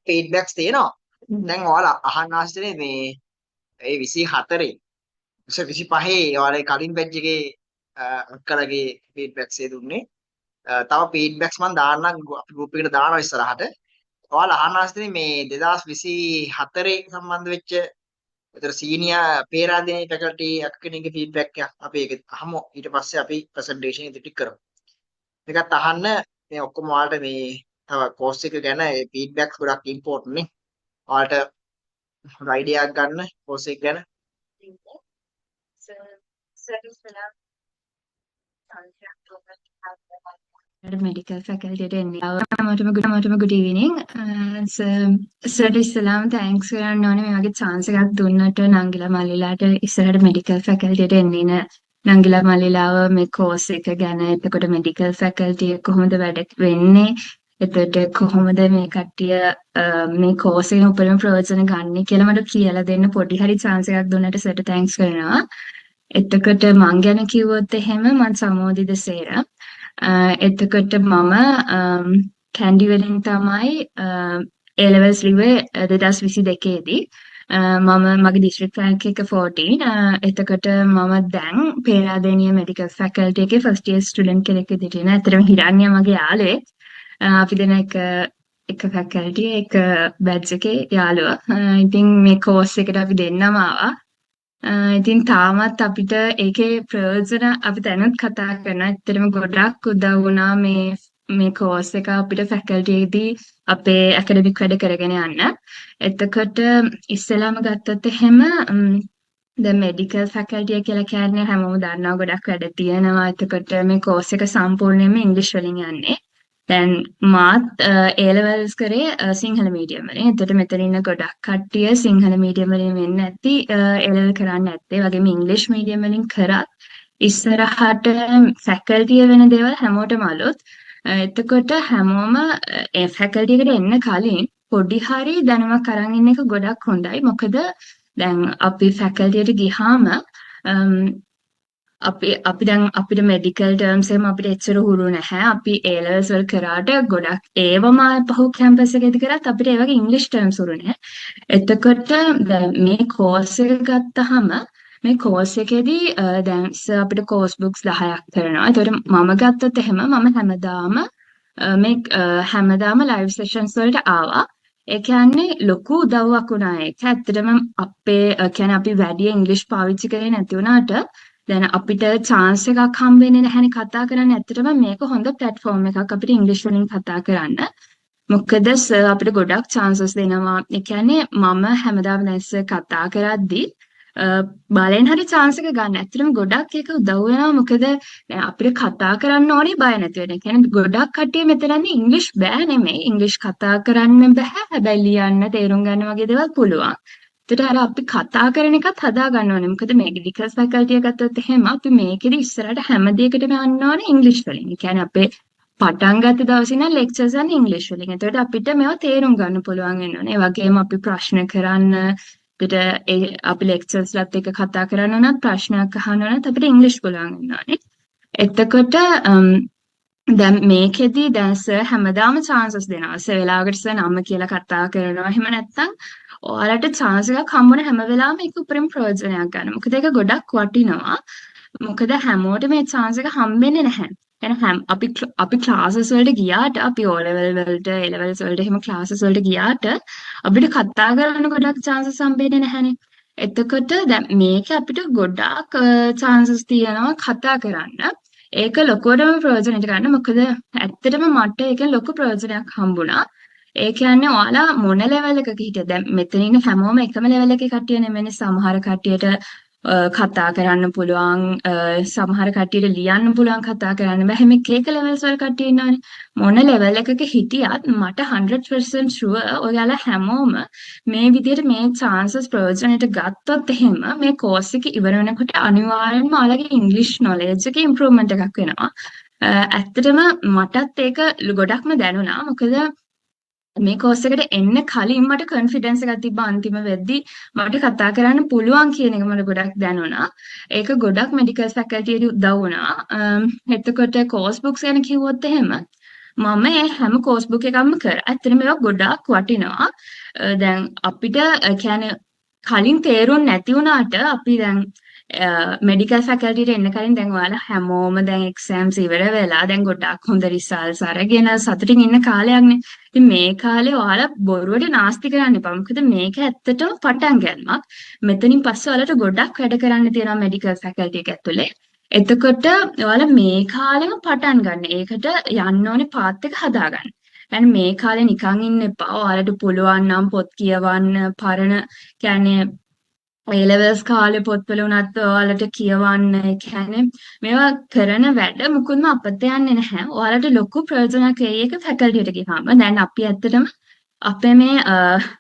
ෆීඩ්බැක්ස් තියෙනවා. දැන් ඔයාලා අහන්න ආසිතනේ මේ ඒ 24 25 ඔයාලේ කලින් බැච් එකේ අක්කලගේ ෆීඩ්බැක්ස් ඒ දුන්නේ. තව ෆීඩ්බැක්ස් මම දාන්නම් අපි ගෲප් එකට දානවා ඉස්සරහට. ඔයාලා අහන්න ආසිතනේ මේ 2024 සම්බන්ධ වෙච්ච ඒතර සීනියර් පේරාදෙනී ෆැකල්ටි කෙනෙක්ගේ ෆීඩ්බැක් එක අපි ඒක අහමු. ඊට පස්සේ අපි ප්‍රසන්ටේෂන් ඉදිරියට කරමු. මේකත් අහන්න මේ ඔක්කොම ඔයාලට මේ තව කෝස් එක ගැන ෆීඩ්බැක්ස් ගොඩක් ඉම්පෝටන්ට් නේ. ඔයාලට හොඳ අයිඩියා එකක් ගන්න කෝස් එක ගැන. Medical faculty එන්නේ. මටම good evening. සර් ඉස්සලාම thanks කරන්න ඕනේ මේ වගේ chance එකක් දුන්නට නංගිලා මල්ලිලාට ඉස්සරහට medical faculty එකට එන්න නංගිලා මල්ලිලාව මේ course එක ගැන එතකොට medical faculty එක කොහොමද වැඩ වෙන්නේ? එතකොට කොහොමද මේ කට්ටිය මේ course එකෙන් උපරිම ප්‍රයෝජන ගන්න කියලා මට කියලා දෙන්න පොඩි හරි chance එකක් දුන්නට සර්ට thanks කරනවා. එතකොට මං ගැන කිව්වොත් එහෙම මං සමෝදිත සේරා. එතකොට මම කැන්ඩි වලින් තමයි A levels ලිව්වේ 2022 දී. මම මගේ district rank එක 14. එතකොට මම දැන් පේරාදෙණිය medical faculty එකේ first year student කෙනෙක් විදිහට ඉන්න. ඇත්තටම හිරන්‍ය මගේ යාළුවෙක්. අපි දෙන එක faculty එක batch එකේ යාළුවා. ඉතින් මේ course එකට අපි දෙන්නම ආවා. ඉතින් තාමත් අපිට ඒකේ ප්‍රයෝජන අපි දැනුත් කතා කරනවා. ඇත්තටම ගොඩක් උදව් වුණා මේ course එක අපිට faculty එකේදී අපේ academic වැඩ කරගෙන යන්න. එතකොට ඉස්සෙල්ලාම ගත්තොත් එහෙම දැන් medical faculty කියලා කියන්නේ හැමෝම දන්නවා ගොඩක් වැඩ තියෙනවා. එතකොට මේ course එක සම්පූර්ණයෙන්ම English වලින් යන්නේ. දැන් මාත් A levels කරේ සිංහල මීඩියම් වලින්. එතකොට මෙතන ඉන්න ගොඩක් කට්ටිය සිංහල මීඩියම් වලින් වෙන්නේ නැති A level කරන්නේ නැත්තේ. වගේම ඉංග්‍රීසි මීඩියම් වලින් කරත් ඉස්සරහට ෆැකල්ටි වෙන දේවල් හැමෝටම අලුත්. එතකොට හැමෝම ඒ ෆැකල්ටි එකට එන්න කලින් පොඩි හරි දැනුමක් අරන් ඉන්න එක ගොඩක් හොඳයි. මොකද දැන් අපි ෆැකල්ටියට ගියාම අපි දැන් අපිට මෙඩිකල් ටර්ම්ස් එහෙම අපිට එච්චර හුරු නැහැ. අපි A levels වල කරාට ගොඩක් ඒවම පහු කැම්පස් එකේදී කරත් අපිට ඒ වගේ ඉංග්‍රීසි ටර්ම්ස් හුරු නැහැ. එතකොට දැන් මේ කෝස් එක ගත්තාම මේ කෝස් එකේදී දැන් අපිට කෝස් බුක්ස් 10ක් කරනවා. ඒතකොට මම ගත්තොත් එහෙම මම හැමදාම ලයිව් සෙෂන්ස් වලට ආවා. ඒ කියන්නේ ලොකු උදව්වක් වුණා ඒක. ඇත්තටම කියන්නේ අපි වැඩි ඉංග්‍රීසි පාවිච්චි කරේ නැති වුණාට දැන් අපිට chance එකක් හම්බෙන්නේ නැහැනේ කතා කරන්න. ඇත්තටම මේක හොඳ platform එකක් අපිට ඉංග්‍රීසි වලින් කතා කරන්න. මොකද සර් අපිට ගොඩක් chances දෙනවා. ඒ කියන්නේ මම හැමදාම දැන් සර් කතා කරද්දී බලෙන් හරි chance එක ගන්න. ඇත්තටම ගොඩක් ඒක උදව් වෙනවා. මොකද දැන් අපිට කතා කරන්න ඕනේ බය නැති වෙන. ඒ කියන්නේ ගොඩක් කට්ටිය මෙතනන්නේ ඉංග්‍රීසි බෑ නෙමෙයි. ඉංග්‍රීසි කතා කරන්න බෑ. හැබැයි ලියන්න තේරුම් ගන්න වගේ දේවල් පුළුවන්. ඒකට අර අපි කතා කරන එකත් හදා ගන්න ඕනේ. මොකද මේ medical faculty එක ගත්තොත් එහෙම අපි මේකෙදි ඉස්සරහට හැම දෙයකටම යන්න ඕනේ ඉංග්‍රීසි වලින්. ඒ කියන්නේ අපේ පටන් ගත්ත දවසේ ඉඳන් lectures යන්නේ ඉංග්‍රීසි වලින්. ඒකට අපිට මේවා තේරුම් ගන්න පුළුවන් වෙන්න ඕනේ. ඒ වගේම අපි ප්‍රශ්න කරන්න අපිට අපි lectures ලත් එක්ක කතා කරන්න උනත් ප්‍රශ්නයක් අහන්න උනත් අපිට ඉංග්‍රීසි පුළුවන් වෙන්න ඕනේ. එතකොට දැන් මේකෙදි දැන් සර් හැමදාම chances දෙනවා. සර් වෙලාවකට සර් නම කියලා කතා කරනවා. එහෙම නැත්නම් ඔයාලට chance එකක් හම්බුන හැම වෙලාවෙම ඒක උපරිම ප්‍රයෝජනයක් ගන්න. මොකද ඒක ගොඩක් වටිනවා. මොකද හැමෝටම මේ chance එක හම්බෙන්නේ නැහැ. يعني අපි classes වලට ගියාට අපි O level වලට A levels වලට එහෙම classes වලට ගියාට අපිට කතා කරන්න ගොඩක් chances හම්බෙන්නේ නැහැනේ. එතකොට දැන් මේක අපිට ගොඩක් chances තියෙනවා කතා කරන්න. ඒක ලොකුවටම ප්‍රයෝජනෙට ගන්න. මොකද ඇත්තටම මට ඒකෙන් ලොකු ප්‍රයෝජනයක් හම්බුණා. ඒ කියන්නේ ඔයාලා මොන ලෙවල් එකක හිටියද දැන් මෙතන ඉන්න හැමෝම එකම ලෙවල් එකේ කට්ටිය නෙමෙයිනේ. සමහර කට්ටියට කතා කරන්න පුළුවන්, සමහර කට්ටියට ලියන්න පුළුවන්, කතා කරන්න බෑ. හැම එක ලෙවල්ස් වල කට්ටිය ඉන්නවනේ. මොන ලෙවල් එකක හිටියත් මට 100% sure ඔයාලා හැමෝම මේ විදිහට මේ chances ප්‍රයෝජනෙට ගත්තොත් එහෙම මේ course එක ඉවර වෙනකොට අනිවාර්යෙන්ම ඔයාලගේ English knowledge එකේ improvement එකක් වෙනවා. ඇත්තටම මටත් ඒක ගොඩක්ම දැනුණා. මොකද මේ course එකට එන්න කලින් මට confidence එකක් තිබ්බා අන්තිම වෙද්දි මට කතා කරන්න පුළුවන් කියන එක මට ගොඩක් දැනුණා. ඒක ගොඩක් medical faculty එකට උදව් වුණා. එතකොට course books ගැන කිව්වොත් එහෙම මම මේ හැම course book එකක්ම කරා. ඇත්තටම මේවා ගොඩාක් වටිනවා. දැන් අපිට කියන්නේ කලින් තේරුම් නැති වුණාට අපි දැන් මෙඩිකල් ෆැකල්ටි එකට එන්න කලින් දැන් ඔයාලා හැමෝම දැන් එක්සෑම්ස් ඉවර වෙලා දැන් ගොඩක් හොඳ රිසල්ට්ස් අරගෙන සතුටින් ඉන්න කාලයක්නේ. ඉතින් මේ කාලේ ඔයාලා බොරුවට නාස්ති කරන්න එපා. මොකද මේක ඇත්තටම පටන් ගන්නක්. මෙතනින් පස්සේ ඔයාලට ගොඩක් වැඩ කරන්න තියෙනවා මෙඩිකල් ෆැකල්ටි එක ඇතුලේ. එතකොට ඔයාලා මේ කාලෙම පටන් ගන්න. ඒකට යන්න ඕනේ පාත් එක හදාගන්න. يعني මේ කාලේ නිකන් ඉන්න එපා. ඔයාලට පුළුවන් නම් පොත් කියවන්න, පරණ කියන්නේ A levels කාලේ පොත්වල උනත් ඔයාලට කියවන්න. ඒ කියන්නේ මේවා කරන වැඩ මුකුත්ම අපත යන්නේ නැහැ. ඔයාලට ලොකු ප්‍රයෝජනයක් වෙයි ඒක ෆැකල්ටි එකට ගියාම. දැන් අපි ඇත්තටම අපේ මේ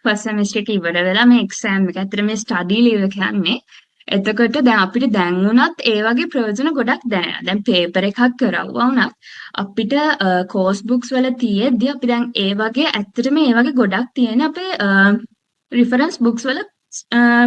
ෆස්ට් සෙමිස්ටර් එක ඉවර වෙලා මේ එක්සෑම් එක ඇත්තට මේ ස්ටඩි ලීව් එක යන්නේ. එතකොට දැන් අපිට දැන් උනත් ඒ වගේ ප්‍රයෝජන ගොඩක් දැනෙනවා. දැන් පේපර් එකක් කරවුවා උනත් අපිට කෝස් බුක්ස් වල තියෙද්දි අපි දැන් ඒ වගේ ඇත්තටම ඒ වගේ ගොඩක් තියෙන අපේ රිෆරන්ස් බුක්ස් වල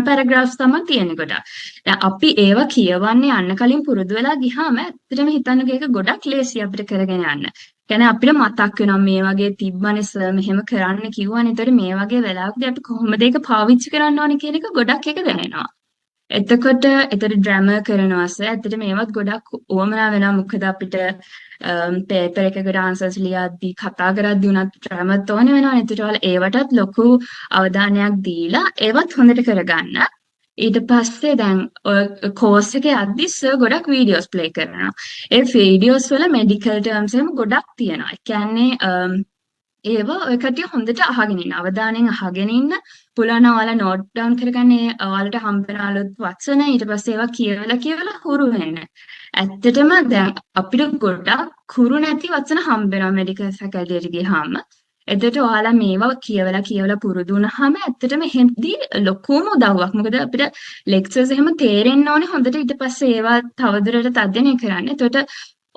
පැරග්‍රාෆ්ස් තමයි තියෙන්නේ ගොඩක්. දැන් අපි ඒවා කියවන්නේ යන්න කලින් පුරුදු වෙලා ගියාම ඇත්තටම හිතන්නකෝ ඒක ගොඩක් ලේසි අපිට කරගෙන යන්න. කියන්නේ අපිට මතක් වෙනවා මේ වගේ තිබ්බනේ සර් මෙහෙම කරන්න කිව්වනේ. ඒතකොට මේ වගේ වෙලාවකදී අපි කොහොමද ඒක පාවිච්චි කරන්න ඕනේ කියන එක ගොඩක් එක දැනෙනවා. එතකොට ડ્રાමා කරනවා සර්. ඇත්තට මේවත් ගොඩක් උවමනා වෙනවා. මොකද අපිට පේපර් එකකට ආන්සර්ස් ලියද්දී කතා කරද්දී උනත් ડ્રાමාත් ඕනේ වෙනවා. ඒතට ඔයාලා ඒවටත් ලොකු අවධානයක් දීලා ඒවත් හොඳට කරගන්න. ඊට පස්සේ දැන් කෝස් එකේ යද්දී සර් ගොඩක් වීඩියෝස් ප්ලේ කරනවා. ඒ වීඩියෝස් වල මෙඩිකල් ටර්ම්ස් එහෙම ගොඩක් තියෙනවා. ඒ කියන්නේ ඒවා ඔය කට්ටිය හොඳට අහගෙන ඉන්න. අවධානයෙන් අහගෙන ඉන්න. පුළුවන් නම් ඔයාලා නෝට් ඩවුන් කරගන්න ඔයාලට හම්බෙන අලුත් වචන ඊට පස්සේ ඒවා කියවලා හුරු වෙන්න. ඇත්තටම දැන් අපිට ගොඩක් හුරු නැති වචන හම්බෙනවා මෙඩිකල් ෆැකල්ටි එකට ගියාම. එතකොට ඔයාලා මේවා කියවලා පුරුදු වුණාම ඇත්තටම එහෙම්දී ලොකුම උදව්වක්. මොකද අපිට ලෙක්චර්ස් එහෙම තේරෙන්න ඕනේ හොඳට. ඊට පස්සේ ඒවා තවදුරටත් අධ්‍යයනය කරන්න. එතකොට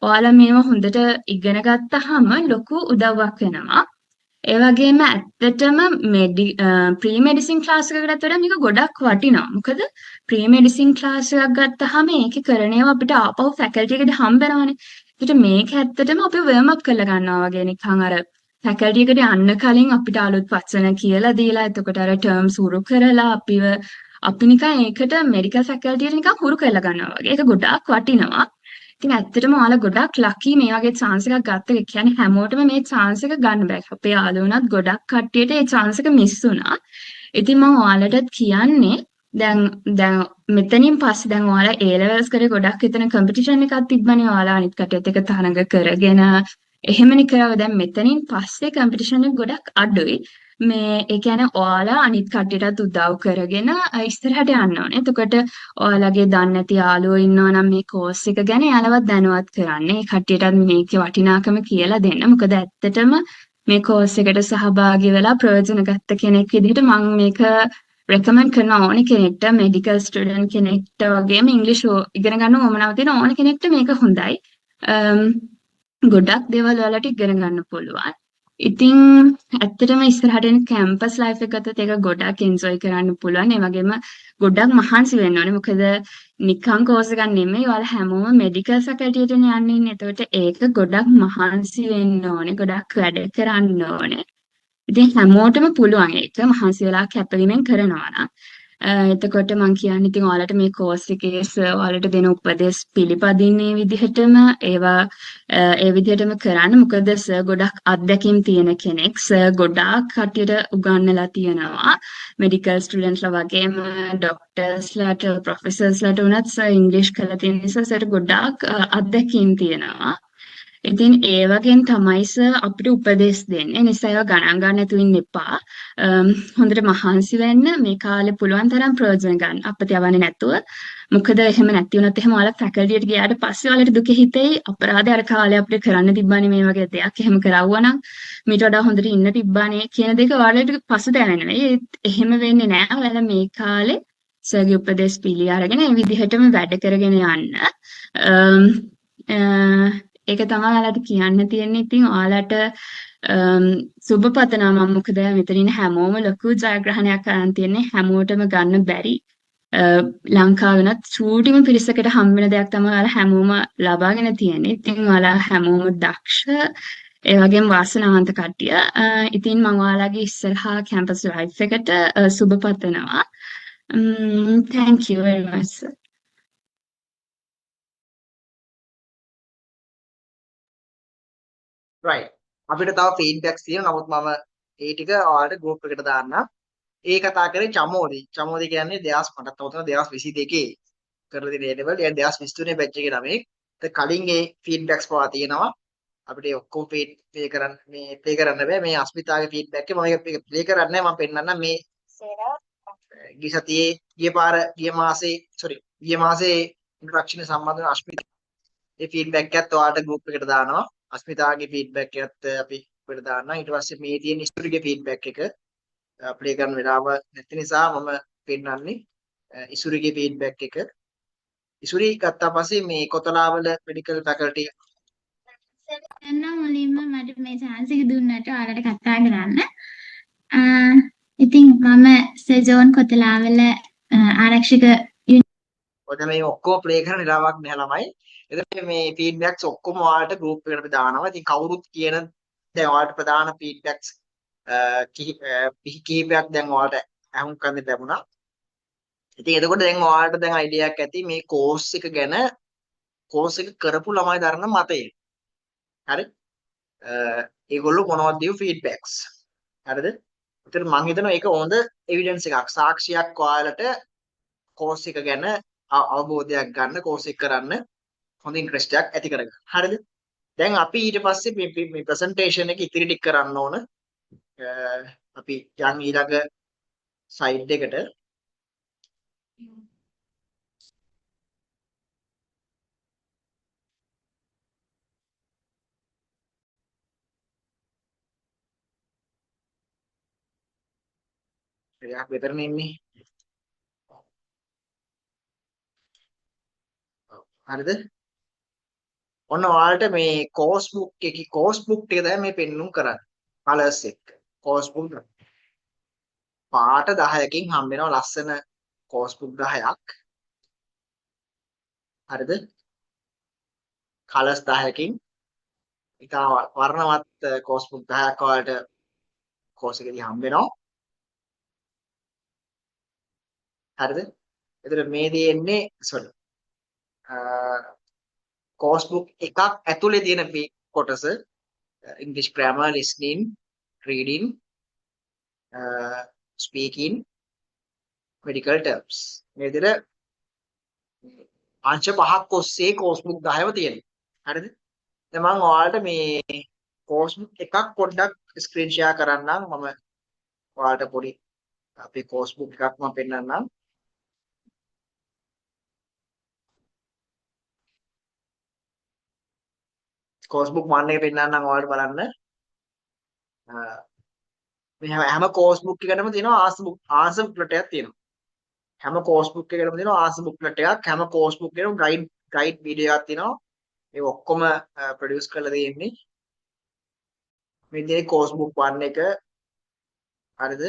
ඔයාලා මේවා හොඳට ඉගෙන ගත්තාම ලොකු උදව්වක් වෙනවා. ඒ වගේම ඇත්තටම ප්‍රී මෙඩිසින් ක්ලාස් එකකටත් වඩා මේක ගොඩක් වටිනවා. මොකද ප්‍රී මෙඩිසින් ක්ලාස් එකක් ගත්තාම ඒකේ කරන ඒවා අපිට ආපහු ෆැකල්ටි එකට හම්බෙනවනේ. ඒකට මේක ඇත්තටම අපි වර්ම් අප් කරලා ගන්නවා වගේ නිකන් අර ෆැකල්ටි එකට යන්න කලින් අපිට අලුත් වචන කියලා දීලා එතකොට අර ටර්ම්ස් හුරු කරලා අපි නිකන් ඒකට මෙඩිකල් ෆැකල්ටි එකට නිකන් හුරු කරලා ගන්නවා වගේ. ඒක ගොඩක් වටිනවා. ඉතින් ඇත්තටම ඔයාලා ගොඩක් ලකි මේ වගේ chance එකක් ගත්ත එක. කියන්නේ හැමෝටම මේ chance එක ගන්න බෑ. අපේ යාළුවෝනත් ගොඩක් කට්ටියට මේ chance එක මිස් වුණා. ඉතින් මම ඔයාලටත් කියන්නේ දැන් මෙතනින් පස්සේ දැන් ඔයාලා A levels කරේ ගොඩක් එතන competition එකක් තිබ්බනේ. ඔයාලා අනිත් කට්ටියත් එක්ක තරඟ කරගෙන එහෙමනේ කරව. දැන් මෙතනින් පස්සේ competition එක ගොඩක් අඩුයි. ඒ කියන්නේ ඔයාලා අනිත් කට්ටියටත් උදව් කරගෙන ඉස්සරහට යන්න ඕනේ. එතකොට ඔයාලගේ දන්නේ නැති යාළුවෝ ඉන්නවා නම් මේ කෝස් එක ගැන යාළුවත් දැනුවත් කරන්න. ඒ කට්ටියටත් මේකේ වටිනාකම කියලා දෙන්න. මොකද ඇත්තටම මේ කෝස් එකට සහභාගී වෙලා ප්‍රයෝජන ගත්ත කෙනෙක් විදිහට මම මේක රෙකමන්ඩ් කරන ඕනේ කෙනෙක්ට, මෙඩිකල් ස්ටුඩන්ට් කෙනෙක්ට වගේම ඉංග්‍රීසි ඉගෙන ගන්න ඕමනාව තියෙන ඕනේ කෙනෙක්ට මේක හොඳයි. ගොඩක් දේවල් ඔයාලට ඉගෙන ගන්න පුළුවන්. ඉතින් ඇත්තටම ඉස්සරහට එන කැම්පස් ලයිෆ් එකත් ඒක ගොඩක් එන්ජොයි කරන්න පුළුවන්. ඒ වගේම ගොඩක් මහන්සි වෙන්න ඕනේ. මොකද නිකන් කෝස් එකක් නෙමෙයි. ඔයාලා හැමෝම මෙඩිකල් ෆැකල්ටි එකටනේ යන්නේ ඉන්නේ. එතකොට ඒක ගොඩක් මහන්සි වෙන්න ඕනේ. ගොඩක් වැඩ කරන්න ඕනේ. ඉතින් හැමෝටම පුළුවන් ඒක මහන්සි වෙලා කැපවීමෙන් කරනවා නම්. එතකොට මම කියන්නේ ඉතින් ඔයාලට මේ කෝස් එකේ සර් ඔයාලට දෙන උපදෙස් පිළිපදින්නේ විදිහටම ඒවා ඒ විදිහටම කරන්න. මොකද සර් ගොඩක් අත්දැකීම් තියෙන කෙනෙක්. සර් ගොඩාක් කටියට උගන්වලා තියෙනවා. මෙඩිකල් ස්ටුඩන්ට්ස්ලා වගේම ඩොක්ටර්ස්ලාට ප්‍රොෆෙසර්ස්ලාට උනත් සර් ඉංග්‍රීසි කරලා තියෙන නිසා සර් ගොඩාක් අත්දැකීම් තියෙනවා. ඉතින් ඒ වගේන් තමයි සර් අපිට උපදෙස් දෙන්නේ. නිසා ඒවා ගණන් ගන්න නැතුව ඉන්න එපා. හොඳට මහන්සි වෙන්න මේ කාලේ පුළුවන් තරම් ප්‍රයෝජන ගන්න. අපිට යවන්නේ නැතුව. මොකද එහෙම නැති වුණොත් එහෙම ඔයාලා ෆැකල්ටියට ගියාට පස්සේ ඔයාලට දුක හිතෙයි. අපරාධය අර කාලේ අපිට කරන්න තිබ්බනේ මේ වගේ දෙයක්. එහෙම කරවුවා නම් මීට වඩා හොඳට ඉන්න තිබ්බනේ කියන දෙක ඔයාලට පසුතැවෙනවා. එහෙම වෙන්නේ නැහැ. ඔයාලා මේ කාලේ සර්ගේ උපදෙස් පිළි අරගෙන ඒ විදිහටම වැඩ කරගෙන යන්න. ඒක තමයි ඔයාලට කියන්න තියෙන්නේ. ඉතින් ඔයාලට සුබ පතනවා. මම මොකද මෙතන ඉන්න හැමෝම ලොකු ජයග්‍රහණයක් අරන් තියෙන්නේ. හැමෝටම ගන්න බැරි ලංකාවෙනත් චූටිම පිරිසකට හම්බ වෙන දෙයක් තමයි ඔයාලා හැමෝම ලබාගෙන තියෙන්නේ. ඉතින් ඔයාලා හැමෝම දක්ෂ ඒ වගේම වාසනාවන්ත කට්ටිය. ඉතින් මම ඔයාලගේ ඉස්සරහා කැම්පස් ලයිෆ් එකට සුබ පතනවා. Thank you very much. Sir. right අපිට තව ෆීඩ්බැක්ස් තියෙනවා. නමුත් මම ඒ ටික ඔයාලට ගෲප් එකට දාන්නම්. ඒ කතා කරේ චමෝදි කියන්නේ 2022 කරලා තියෙන A level 2023 බැච් එකේ ළමෙක්. කලින් ඒ ෆීඩ්බැක්ස් පවා තියෙනවා. අපිට ඒ ඔක්කොම ප්ලේ කරන්න බෑ. මේ අස්මිතාගේ ෆීඩ්බැක් එක මම ඒක ප්ලේ කරන්නේ නැහැ. මම පෙන්නන්නම් මේ ගිය සතියේ ගිය මාසේ ඉන්ට්‍රොඩක්ෂන් සම්බන්ධව අස්මිතා ඒ ෆීඩ්බැක් එකත් ඔයාලට ගෲප් එකට දානවා. අස්මිතාගේ ෆීඩ්බැක් එකත් අපි ඔයාලට දානවා. ඊට පස්සේ මේ තියෙන ඉස්තුරිගේ ෆීඩ්බැක් එක ප්ලේ කරන්න වෙලාව නැති නිසා මම පෙන්නන්නේ ඉසුරිගේ ෆීඩ්බැක් එක. ඉසුරි ගත්තා පස්සේ මේ කොතලාවල මෙඩිකල් ෆැකල්ටි එන්නම් මුලින්ම මට මේ chance එක දුන්නට ඔයාලට කතා කරන්න. ඉතින් මම සෙජෝන් කොතලාවල ආරක්ෂක ඔතන මේ ඔක්කොම ප්ලේ කරන වෙලාවක් නැහැ ළමයි. එතකොට මේ ෆීඩ්බැක්ස් ඔක්කොම ඔයාලට ගෲප් එකට අපි දානවා. ඉතින් කවුරුත් කියන දැන් ඔයාලට ප්‍රධාන ෆීඩ්බැක්ස් කිහිපයක් දැන් ඔයාලට අහුම්කම් ලැබුණා. ඉතින් එතකොට දැන් ඔයාලට දැන් අයිඩියා එකක් ඇති මේ කෝස් එක ගැන කෝස් එක කරපු ළමයි දරන මතය. හරි? ඒගොල්ලෝ මොනවද දීපු ෆීඩ්බැක්ස්. හරිද? ඒතර මම හිතනවා ඒක හොඳ එවිඩන්ස් එකක්. සාක්ෂියක් ඔයාලට කෝස් එක ගැන අවබෝධයක් ගන්න කෝස් එක කරන්න හොඳ ඉන්ට්‍රස්ට් එකක් ඇති කරගන්න. හරිද? දැන් අපි ඊට පස්සේ මේ ප්‍රසන්ටේෂන් එක ඉතිරි ටික කරන්න ඕන. අපි යන් ඊළඟ සයිඩ් එකට එයා මෙතන ඉන්නේ. හරිද? ඔන්න ඔයාලට මේ කෝස් බුක් එක තමයි මේ පෙන්නුම් කරන්නේ. කලර්ස් එක්ක. කෝස් බුක් පාට 10කින් හම්බ වෙනවා ලස්සන කෝස් බුක් 10ක්. හරිද? කලර්ස් 10කින් ඉතා වර්ණවත් කෝස් බුක් 10ක් ඔයාලට කෝස් එකේදී හම්බ වෙනවා. හරිද? එතකොට මේ දෙන්නේ කෝස් බුක් එකක් ඇතුලේ තියෙන කොටස English grammar, listening, reading, speaking, medical terms. මේ විදිහට අංශ පහක් ඔස්සේ කෝස් බුක් 10ම තියෙනවා. හරිද? දැන් මම ඔයාලට මේ කෝස් බුක් එකක් පොඩ්ඩක් ස්ක්‍රීන් ෂෙයා කරන්නම්. මම ඔයාලට පොඩි අපේ කෝස් බුක් එකක් මම පෙන්නන්නම්. කෝස් බුක් 1 එක පෙන්නන්නම් ඔයාලට බලන්න. මේ හැම කෝස් බුක් එකකටම තියෙනවා ආන්සර් බුක්ලට් තියෙනවා. හැම කෝස් බුක් එකකටම තියෙනවා ආන්සර් බුක්ලට් එකක්. හැම කෝස් බුක් එකකටම ගයිඩ් වීඩියෝ එකක් තියෙනවා. මේ ඔක්කොම ප්‍රොඩියුස් කරලා තියෙන්නේ. මේ තියෙන්නේ කෝස් බුක් 1 එක. හරිද?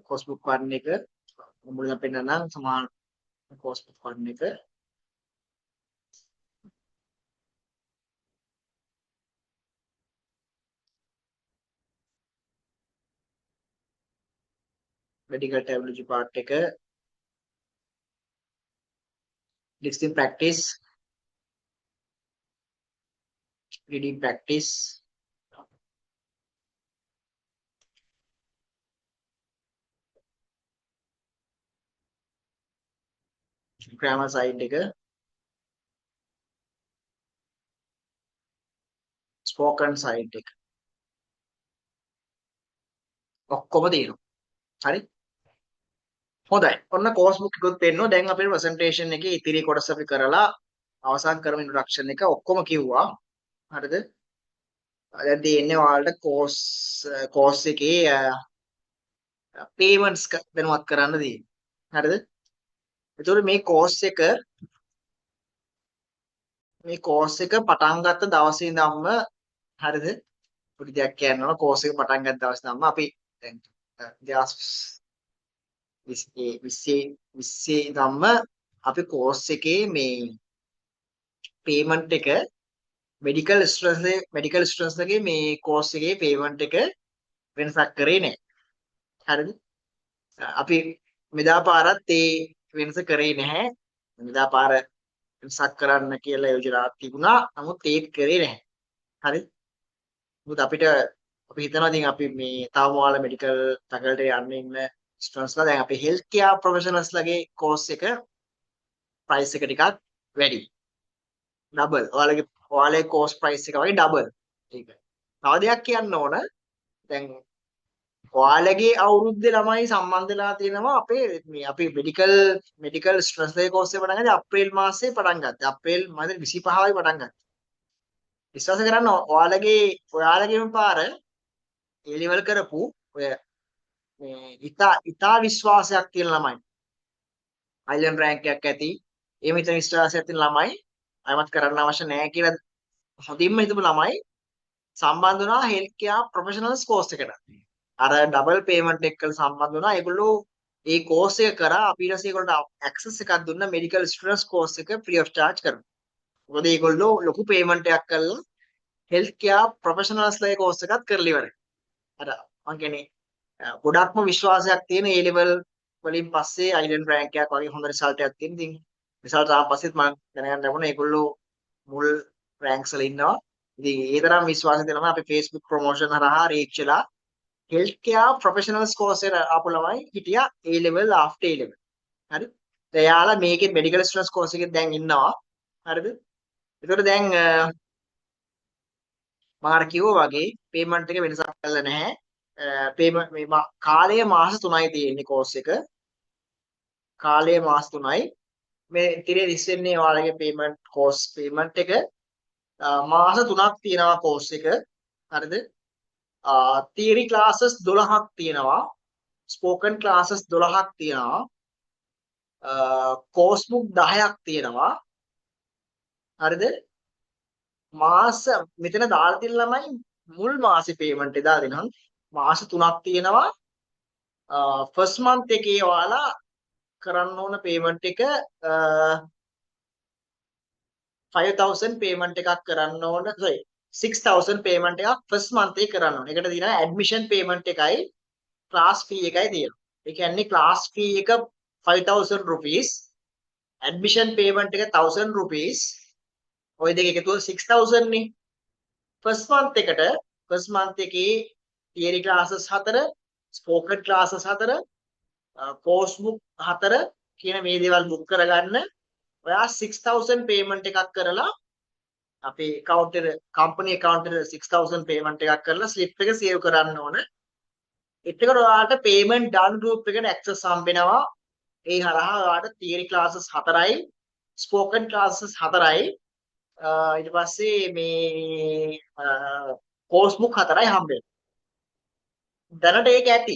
කෝස් බුක් 1 එක මුලින්ම පෙන්නන්නම් සමාන කෝස් බුක් 1 එක. medical terminology part එක listening practice, reading practice, grammar side එක, spoken side එක ඔක්කොම තියෙනවා. හරි? හොඳයි. ඔන්න course book එකකුත් පෙන්නනවා. දැන් අපේ presentation එකේ ඉතිරි කොටස අපි කරලා අවසන් කරමු introduction එක ඔක්කොම කිව්වා. හරිද? දැන් තියෙන්නේ ඔයාලට course එකේ payments දැනුවත් කරන්න තියෙන්නේ. හරිද? ඒතකොට මේ course එක පටන් ගත්ත දවසේ ඉඳන්ම හරිද? පොඩි දෙයක් කියනවා course එක පටන් ගත්ත දවසේ ඉඳන්ම අපි දැන් 20 ඉඳන්ම අපි course එකේ මේ payment එක medical students ලගේ මේ course එකේ payment එක වෙනසක් කරේ නැහැ. හරිද? අපි මෙදා පාරත් ඒ වෙනස කරේ නැහැ. මෙදා පාර වෙනසක් කරන්න කියලා යෝජනා තිබුණා. නමුත් ඒක කරේ නැහැ. හරි? මොකද අපිට අපි හිතනවා ඉතින් අපි මේ තාම ඔයාලා මෙඩිකල් ෆැකල්ටි යන්න ඉන්න ස්ටුඩන්ට්ස්ලා දැන් අපි හෙල්ත් කෙයාර් ප්‍රොෆෙෂනල්ස් ලගේ කෝස් එක ප්‍රයිස් එක ටිකක් වැඩි. ඩබල්. ඔයාලගේ කෝස් ප්‍රයිස් එක වගේ ඩබල්. ඒක. තව දෙයක් කියන්න ඕන. දැන් ඔයාලගේ අවුරුද්දේ ළමයි සම්බන්ධ වෙලා තියෙනවා අපි මෙඩිකල් ස්ටුඩන්ට්ස් ලගේ කෝස් එක පටන් ගත්තේ අප්‍රේල් මාසයේ පටන් ගත්තා. අප්‍රේල් මාසේ 25 පටන් ගත්තා. විශ්වාස කරන්න ඔයාලගේම පාර A level කරපු ඔය මේ ඉතා විශ්වාසයක් තියෙන ළමයි අයිලන්ඩ් රෑන්ක් එකක් ඇති ඒ මිතර විශ්වාසයක් තියෙන ළමයි අයමත් කරන්න අවශ්‍ය නැහැ කියලා හොඳින්ම හිතපු ළමයි සම්බන්ධ වුණා හෙල්ත් කෙයාර් ප්‍රොෆෙෂනල්ස් කෝස් එකට. අර ඩබල් පේමන්ට් එක්ක සම්බන්ධ වුණා. ඒගොල්ලෝ ඒ කෝස් එක කරා අපි ඊට පස්සේ ඒගොල්ලන්ට ඇක්සස් එකක් දුන්නා මෙඩිකල් ස්ටුඩන්ට්ස් කෝස් එක ෆ්‍රී ඔෆ් චාර්ජ් කරනවා. මොකද ඒගොල්ලෝ ලොකු පේමන්ට් එකක් කරලා හෙල්ත් කෙයාර් ප්‍රොෆෙෂනල්ස් ලගේ කෝස් එකක් කරලා ඉවරයි. අර මං කියන්නේ ගොඩක්ම විශ්වාසයක් තියෙන A level වලින් පස්සේ අයිලන්ඩ් රෑන්ක් එකක් වගේ හොඳ රිසල්ට් එකක් තියෙන. ඉතින් රිසල්ට් ආව පස්සෙත් මම දැනගන්න ලැබුණා ඒගොල්ලෝ මුල් රෑන්ක්ස් වල ඉන්නවා. ඉතින් ඒ තරම් විශ්වාසය දෙනවා අපි Facebook ප්‍රොමෝෂන් හරහා රීච් වෙලා හෙල්ත් කෙයාර් ප්‍රොෆෙෂනල්ස් කෝස් එකට ආපු ළමයි හිටියා A level after A level. හරි? දැන් යාලා මේකේ මෙඩිකල් ස්ටුඩන්ට්ස් කෝස් එකේ දැන් ඉන්නවා. හරිද? ඒතකොට දැන් මම අර කිව්වා වගේ පේමන්ට් එක වෙනසක් කරලා නැහැ. පේමන්ට් මේ කාලය මාස 3යි තියෙන්නේ කෝස් එක. කාලය මාස 3යි. මේ ඉතින් ඉස්සෙන්නේ ඔයාලගේ පේමන්ට් එක මාස 3ක් තියෙනවා කෝස් එක. හරිද? තියරි ක්ලාසස් 12ක් තියෙනවා. ස්පෝකන් ක්ලාසස් 12ක් තියෙනවා. කෝස් බුක් 10ක් තියෙනවා. හරිද? මාස මෙතන දාලා තියෙන ළමයි මුල් මාසේ පේමන්ට් එක දාලා දෙනවා. මාස 3ක් තියෙනවා. ෆස්ට් මන්ත් එකේ ඔයාලා කරන්න ඕන පේමන්ට් එක 5000 පේමන්ට් එකක් කරන්න ඕන. sorry 6000 පේමන්ට් එකක් ෆස්ට් මන්ත් එකේ කරන්න ඕන. ඒකට තියෙනවා ඇඩ්මිෂන් පේමන්ට් එකයි ක්ලාස් ෆී එකයි තියෙනවා. ඒ කියන්නේ ක්ලාස් ෆී එක 5000 rupees ඇඩ්මිෂන් පේමන්ට් එක 1000 rupees ඔය දෙක එකතුව 6000 නේ. ෆස්ට් මන්ත් එකේ theory classes 4 spoken classes 4 course book 4 කියන මේ දේවල් බුක් කරගන්න ඔයා 6000 පේමන්ට් එකක් කරලා අපේ කම්පැනි account එකට 6000 පේමන්ට් එකක් කරලා ස්ලිප් එක සේව් කරන්න ඕන. එතකොට ඔයාලට payment done group එකට access හම්බෙනවා. ඒ හරහා ඔයාලට theory classes 4යි spoken classes 4යි ඊට පස්සේ මේ course book 4යි හම්බෙනවා. දැනට ඒක ඇති.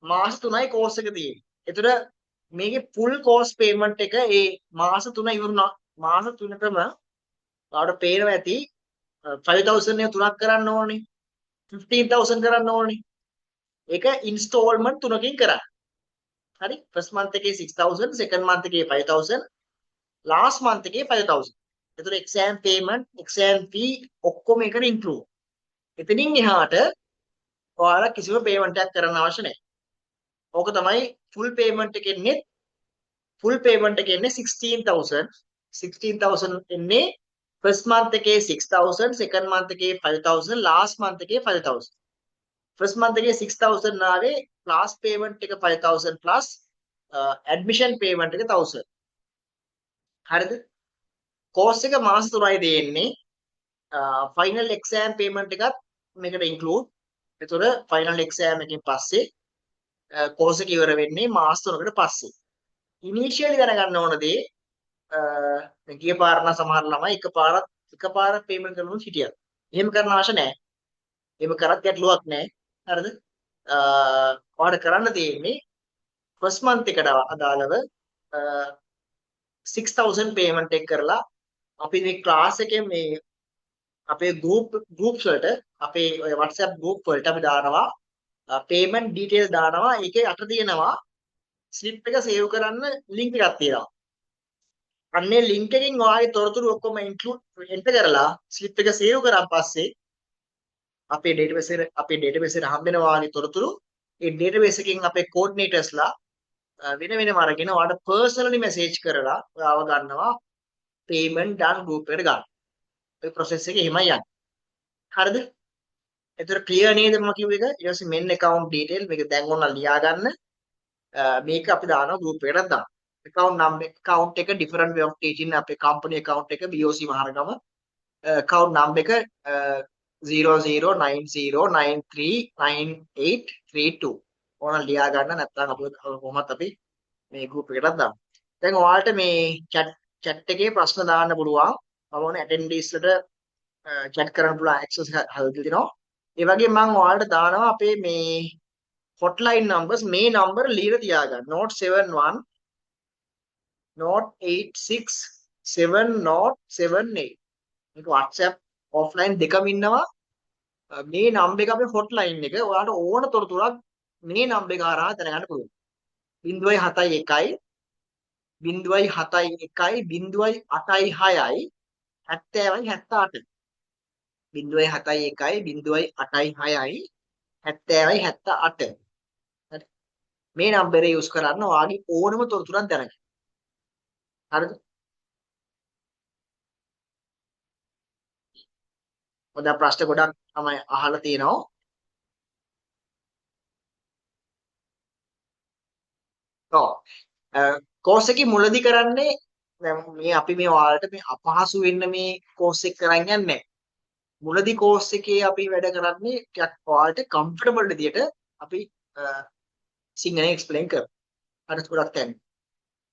මාස 3යි course එක තියෙන්නේ. ඒතර මේකේ full course payment එක ඒ මාස 3 ඉවරුණා. මාස 3ටම ඔයාලට පේනවා ඇති 5000 එක 3ක් කරන්න ඕනේ. 15000 කරන්න ඕනේ. ඒක installment 3කින් කරා. හරි? first month එකේ 6000, second month එකේ 5000, last month එකේ 5000. ඒතර exam payment, exam fee ඔක්කොම එකට include. එතනින් එහාට ඔයාලා කිසිම payment එකක් කරන්න අවශ්‍ය නැහැ. ඕක තමයි full payment එක එන්නේ. full payment එක එන්නේ 16000. 16000 එන්නේ first month එකේ 6000, second month එකේ 5000, last month එකේ 5000. first month එකේ 6000 ආවේ class payment එක 5000 plus admission payment එක 1000. හරිද? course එක මාස 3යි දෙන්නේ. final exam payment එකත් මේකට include. ඒතොර final exam එකෙන් පස්සේ course එක ඉවර වෙන්නේ මාස 3කට පස්සේ. initially දැනගන්න ඕන දේ ගිය පාර නම් සමහර ළමයි එකපාරක් payment කරනු හිටියා. එහෙම කරන්න අවශ්‍ය නැහැ. එහෙම කරත් ගැටලුවක් නැහැ. හරිද? ඔයාලට කරන්න තියෙන්නේ first month එකට අදාළව 6000 payment එක කරලා අපි මේ class එකේ මේ අපේ groups වලට අපේ ඔය WhatsApp group වලට අපි දානවා payment details දානවා. ඒකේ යට තියෙනවා slip එක save කරන්න link එකක් තියෙනවා. අන්නේ link එකෙන් ඔයාගේ තොරතුරු ඔක්කොම enter කරලා slip එක save කරාන් පස්සේ අපේ database එකට හම්බ වෙනවා ඔයාගේ තොරතුරු. ඒ database එකෙන් අපේ coordinatorsලා වෙන වෙනම අරගෙන ඔයාලට personally message කරලා ඔයාව ගන්නවා payment done group එකට ගන්න. ඒ process එක එහෙමයි යන්නේ. හරිද? එතකොට clear නේද මම කිව්ව එක? ඊට පස්සේ main account detail මේක දැන් ඕන ලියා ගන්න. මේක අපි දානවා group එකට දාන්න. account එක different way of teaching අපේ company account එක BOC මහරගම account number එක 0090939832 ඕන ලියා ගන්න. නැත්නම් අපි කොහොමත් අපි මේ group එකට දාමු. දැන් ඔයාලට මේ chat එකේ ප්‍රශ්න දාන්න පුළුවන්. මම ඕනේ attendees වලට chat කරන්න පුළුවන් access එක හදලා දෙනවා. ඒ වගේම මම ඔයාලට දානවා අපේ මේ hotline numbers. මේ number ලියලා තියාගන්න. note 71 note 86 7078. මේක WhatsApp offline දෙකම ඉන්නවා. මේ number එක අපේ hotline එක. ඔයාලට ඕන තොරතුරක් මේ number එක හරහා දැනගන්න පුළුවන්. 071 071 086 7078 071 086 7078. හරි. මේ නම්බරේ යූස් කරන්න ඔයාගේ ඕනම තොරතුරක් දැනගන්න. හරිද? ඔය දැන් ප්‍රශ්න ගොඩක් තමයි අහලා තියෙනවා. ඔව්. කෝස් එකේ මුලදී කරන්නේ දැන් මේ අපි මේ ඔයාලට මේ අපහසු වෙන්න මේ කෝස් එක කරන් යන්නේ නැහැ. මුලදී කෝස් එකේ අපි වැඩ කරන්නේ ටිකක් ඔයාලට කම්ෆර්ටබල් විදියට අපි සිංහලෙන් එක්ස්ප්ලেইন කරනවා. හරි ගොඩක් තැන්.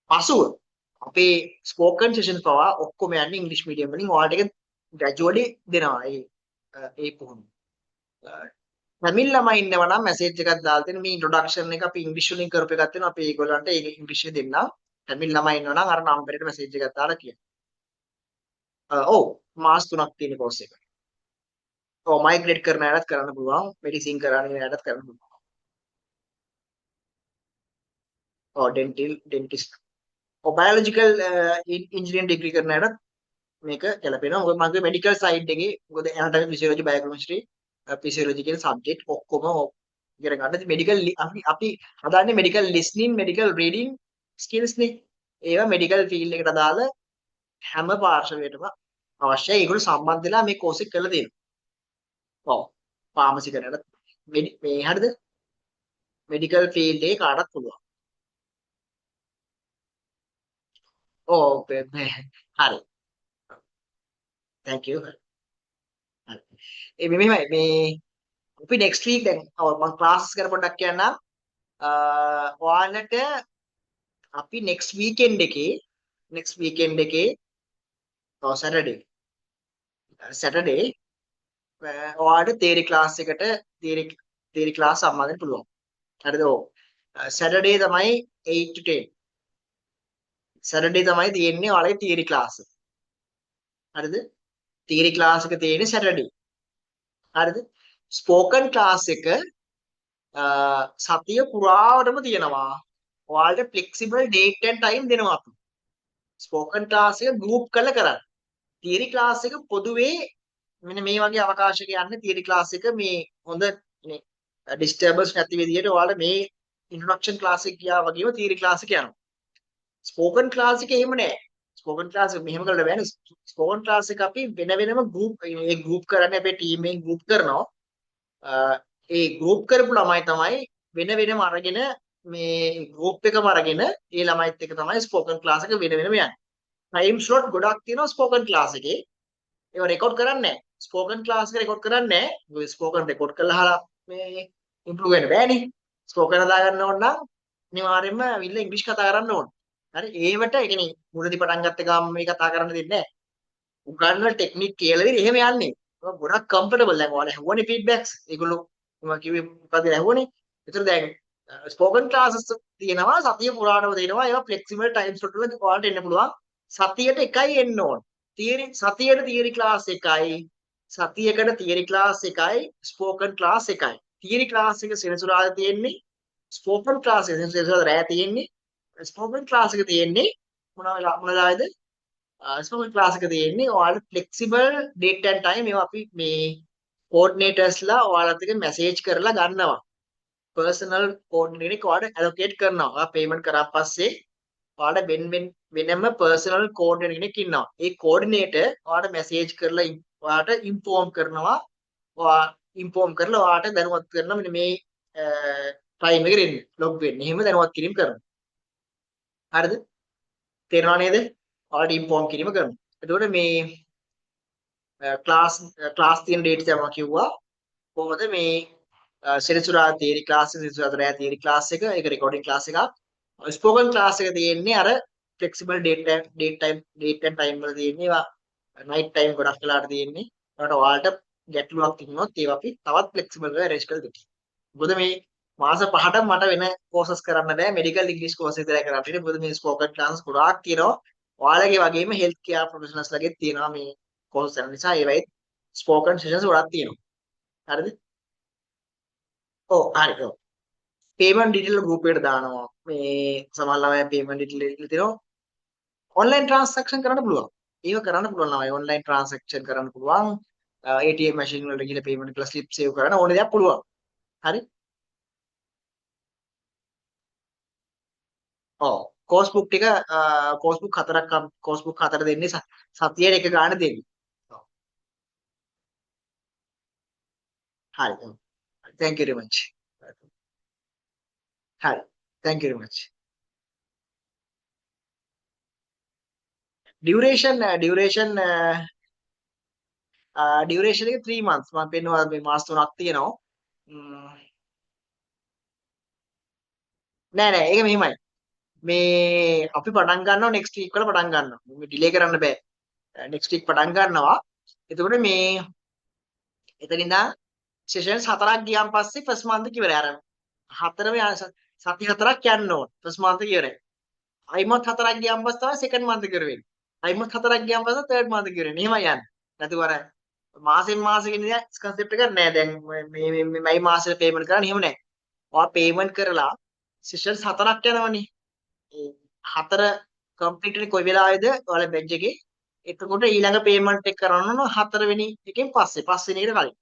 පසුව අපේ ස්පෝකන් සෙෂන් පවා ඔක්කොම යන්නේ ඉංග්‍රීසි මීඩියම් වලින්. ඔයාලට ඒක ග්‍රැජුවලි දෙනවා. ඒ පුහුණු. තමිල් ළමයි ඉන්නවා නම් මැසේජ් එකක් දාලා දෙන්න. මේ ඉන්ට්‍රොඩක්ෂන් එක අපි ඉංග්‍රීසි වලින් කරපු එකක් තියෙනවා. අපි ඒගොල්ලන්ට ඒක ඉංග්‍රීසි දෙන්නම්. තමිල් ළමයි ඉන්නවා නම් අර නම්බරේට මැසේජ් එකක් දාලා කියන්න. ඔව් මාස 3ක් තියෙන කෝස් එක. ඔව් මයිග්‍රේට් කරන අයටත් කරන්න පුළුවන්. මෙඩිසින් කරන අයටත් කරන්න පුළුවන්. ඔව් ඩෙන්ටිස්ට්. ඔව් බයොලොජිකල් ඉන්ජිනියරින් ඩිග්‍රී කරන අයටත් මේක ගැලපෙනවා. මොකද මගේ මෙඩිකල් සයිඩ් එකේ මොකද ඇනටොමි ෆිසියොලොජි බයෝකෙමිස්ට්‍රි ෆිසියොලොජි කියන සබ්ජෙක්ට් ඔක්කොම ඉගෙන ගන්න. මෙඩිකල් අපි හදාන්නේ මෙඩිකල් ලිස්නින් මෙඩිකල් රීඩින් ස්කිල්ස් නේ. ඒවා මෙඩිකල් ෆීල්ඩ් එකට අදාළ හැම පාර්ශවයකටම අවශ්‍යයි. ඒගොල්ලෝ සම්බන්ධ වෙලා මේ කෝස් එක කරලා තියෙනවා. ඔව් ෆාමසි කරනට මේ හරිද? මෙඩිකල් ෆීල්ඩ් එකේ කාටත් පුළුවන්. ඔව් හරි. thank you. ඒ මෙහෙමයි මේ අපි next week දැන් මම ක්ලාසස් ගැන පොඩ්ඩක් කියන්නම්. ඔයාලට අපි next weekend එකේ Saturday ඔයාලට theory class එකට theory class සම්බන්ධ වෙන්න පුළුවන්. හරිද? ඔව්. Saturday තමයි 8 to 10. Saturday තමයි තියෙන්නේ ඔයාලගේ theory class. හරිද? theory class එක තියෙන්නේ Saturday. හරිද? spoken class එක සතිය පුරාවටම තියෙනවා. ඔයාලට flexible date and time දෙනවා අපි. spoken class එක group කරලා කරන්න. theory class එක පොදුවේ මෙන්න මේ වගේ අවකාශයක යන්නේ theory class එක මේ හොඳ disturbance නැති විදිහට ඔයාලා මේ ඉන්ට්‍රොඩක්ෂන් ක්ලාස් එක ගියා වගේම තියරි ක්ලාස් එක යනවා. ස්පෝකන් ක්ලාස් එකේ එහෙම නෑ. ස්පෝකන් ක්ලාස් එක මෙහෙම කරලා බෑනේ. ස්පෝකන් ක්ලාස් එක අපි වෙන වෙනම ගෲප් කරන්නේ අපේ ටීම් එකෙන් ගෲප් කරනවා. ඒ ගෲප් කරපු ළමයි තමයි වෙන වෙනම අරගෙන මේ ගෲප් එකම අරගෙන ඒ ළමයිත් එක්ක තමයි ස්පෝකන් ක්ලාස් එක වෙන වෙනම යන්නේ. ටයිම් ස්ලොට් ගොඩක් තියෙනවා ස්පෝකන් ක්ලාස් එකේ. ඒවා රෙකෝඩ් කරන්නේ නැහැ. ස්පෝකන් ක්ලාස් එක රෙකෝඩ් කරන්නේ නැහැ. මොකද ස්පෝකන් රෙකෝඩ් කරලා අහලා මේ ඉම්ප්‍රූව් වෙන්න බෑනේ. ස්පෝකන් හදා ගන්න ඕන නම් අනිවාර්යයෙන්ම විල්ල ඉංග්‍රීසි කතා කරන්න ඕන. හරි ඒවට ඒ කියන්නේ මුලදී පටන් ගත්ත ගාම මේ කතා කරන්න දෙන්නේ නැහැ. උගන්වන ටෙක්නික් කියලා විදිහ එහෙම යන්නේ. ඒක ගොඩක් කම්ෆර්ටබල් දැන් ඔයාලා ඇහුවනේ ෆීඩ්බැක්ස්. ඒගොල්ලෝ මම කිව්වේ මොකද ඇහුවනේ. ඒතර දැන් ස්පෝකන් ක්ලාසස් තියෙනවා සතිය පුරාණම දෙනවා. ඒවා ෆ්ලෙක්සිබල් ටයිම් ස්ලොට් වල ඔයාලට එන්න පුළුවන්. සතියට එකයි එන්න ඕන. සතියට තියරි ක්ලාස් එකයි. සතියකට තියරි ක්ලාස් එකයි ස්පෝකන් ක්ලාස් එකයි. තියරි ක්ලාස් එක සෙනසුරාදා තියෙන්නේ. ස්පෝකන් ක්ලාස් එක සෙනසුරාදා රෑ තියෙන්නේ. ස්පෝකන් ක්ලාස් එක තියෙන්නේ මොන වෙලාවේද? ස්පෝකන් ක්ලාස් එක තියෙන්නේ ඔයාලට ෆ්ලෙක්සිබල් ඩේට් ඇන්ඩ් ටයිම් ඒවා අපි මේ කෝඩිනේටර්ස්ලා ඔයාලත් එක්ක මැසේජ් කරලා ගන්නවා. පර්සනල් කෝඩිනේටර් එක ඔයාලට ඇලොකේට් කරනවා. ඔයා පේමන්ට් කරාට පස්සේ ඔයාලට වෙනම පර්සනල් කෝඩිනේටර් කෙනෙක් ඉන්නවා. ඒ කෝඩිනේටර් ඔයාලට මැසේජ් කරලා ඔයාලට ඉන්ෆෝම් කරනවා. ඔයා ඉන්ෆෝම් කරලා ඔයාලට දැනුවත් කරනවා මෙන්න මේ ටයිම් එකට එන්න ලොග් වෙන්න. එහෙම දැනුවත් කිරීම කරනවා. හරිද? තේරෙනව නේද? ඔයාලට ඉන්ෆෝම් කිරීම කරනවා. එතකොට මේ ක්ලාස් තියෙන ඩේට්ස් මම කිව්වා. කොහොමද මේ සෙනසුරාදා තියරි ක්ලාස් එක සෙනසුරාදා රෑ තියරි ක්ලාස් එක ඒක රෙකෝඩින් ක්ලාස් එකක්. ස්පෝකන් ක්ලාස් එක තියෙන්නේ අර ෆ්ලෙක්සිබල් ඩේට් ඇන්ඩ් ටයිම් වල තියෙන්නේ ඒවා නයිට් ටයිම් ගොඩක් වෙලාට තියෙන්නේ. ඒකට ඔයාලට ගැටලුවක් තිබුණොත් ඒවා අපි තවත් ෆ්ලෙක්සිබල් වෙලා අරේන්ජ් කරලා දෙන්න. මොකද මේ මාස 5ට මට වෙන කෝසස් කරන්න බෑ මෙඩිකල් ඉංග්‍රීසි කෝස් විතරයි කරන්න තියෙන්නේ. මොකද මේ ස්පෝකන් ක්ලාස් ගොඩාක් තියෙනවා. ඔයාලගේ වගේම හෙල්ත් කෙයාර් ප්‍රොෆෙෂනල්ස් ලගෙත් තියෙනවා මේ කෝස් කරන නිසා ඒවයි ස්පෝකන් සෙෂන්ස් ගොඩක් තියෙනවා. හරිද? ඔව් හරි. ඔව්. පේමන්ට් ඩීටේල් ගෲප් එකට දානවා. මේ සමහර ළමයි පේමන්ට් ඩීටේල් තියෙනවා. ඔන්ලයින් ට්‍රාන්සැක්ෂන් කරන්න පුළුවන්. ඒක කරන්න පුළුවන් ළමයි ඔන්ලයින් ට්‍රාන්සැක්ෂන් කරන්න පුළුවන්. ATM මැෂින් වලට ගිහලා පේමන්ට් කරලා ස්ලිප් සේව් කරන්න ඕන දෙයක් පුළුවන්. හරි? ඔව්. කෝස් බුක් ටික කෝස් බුක් 4ක් කෝස් බුක් 4 දෙන්නේ සතියේ එක ගාණ දෙන්නේ. ඔව්. හරි. ඔව්. Thank you very much. හරි. Thank you very much. Duration එක 3 months මම පෙන්නවා මේ මාස 3ක් තියෙනවා. නෑ ඒක මෙහිමයි. මේ අපි පටන් ගන්නවා next week වල පටන් ගන්නවා. මේ ඩිලේ කරන්න බෑ. next week පටන් ගන්නවා. එතකොට මේ එතන ඉඳන් sessions 4ක් ගියාන් පස්සේ first month එක ඉවරයි. අර 4ම සති 4ක් යන්න ඕන. first month එක ඉවරයි. අයිමත් 4ක් ගියාන් පස්සේ තමයි second month එක ඉවර වෙන්නේ. අයිමත් 4ක් ගියාන් පස්සේ third month එක ඉවර වෙන්නේ. එහෙමයි යන්නේ. නැතුව අර මාසෙන් මාසෙ කියන concept එකක් නෑ. දැන් මේ මාසෙට payment කරන්න එහෙම නෑ. ඔයා payment කරලා sessions 4ක් යනවනේ. ඒ 4 complete වෙන්නේ කොයි වෙලාවේද ඔයාලා badge එකේ. එතකොට ඊළඟ payment එක කරන්න ඕන 4 වෙනි එකෙන් පස්සේ 5 වෙනි එකට කලින්.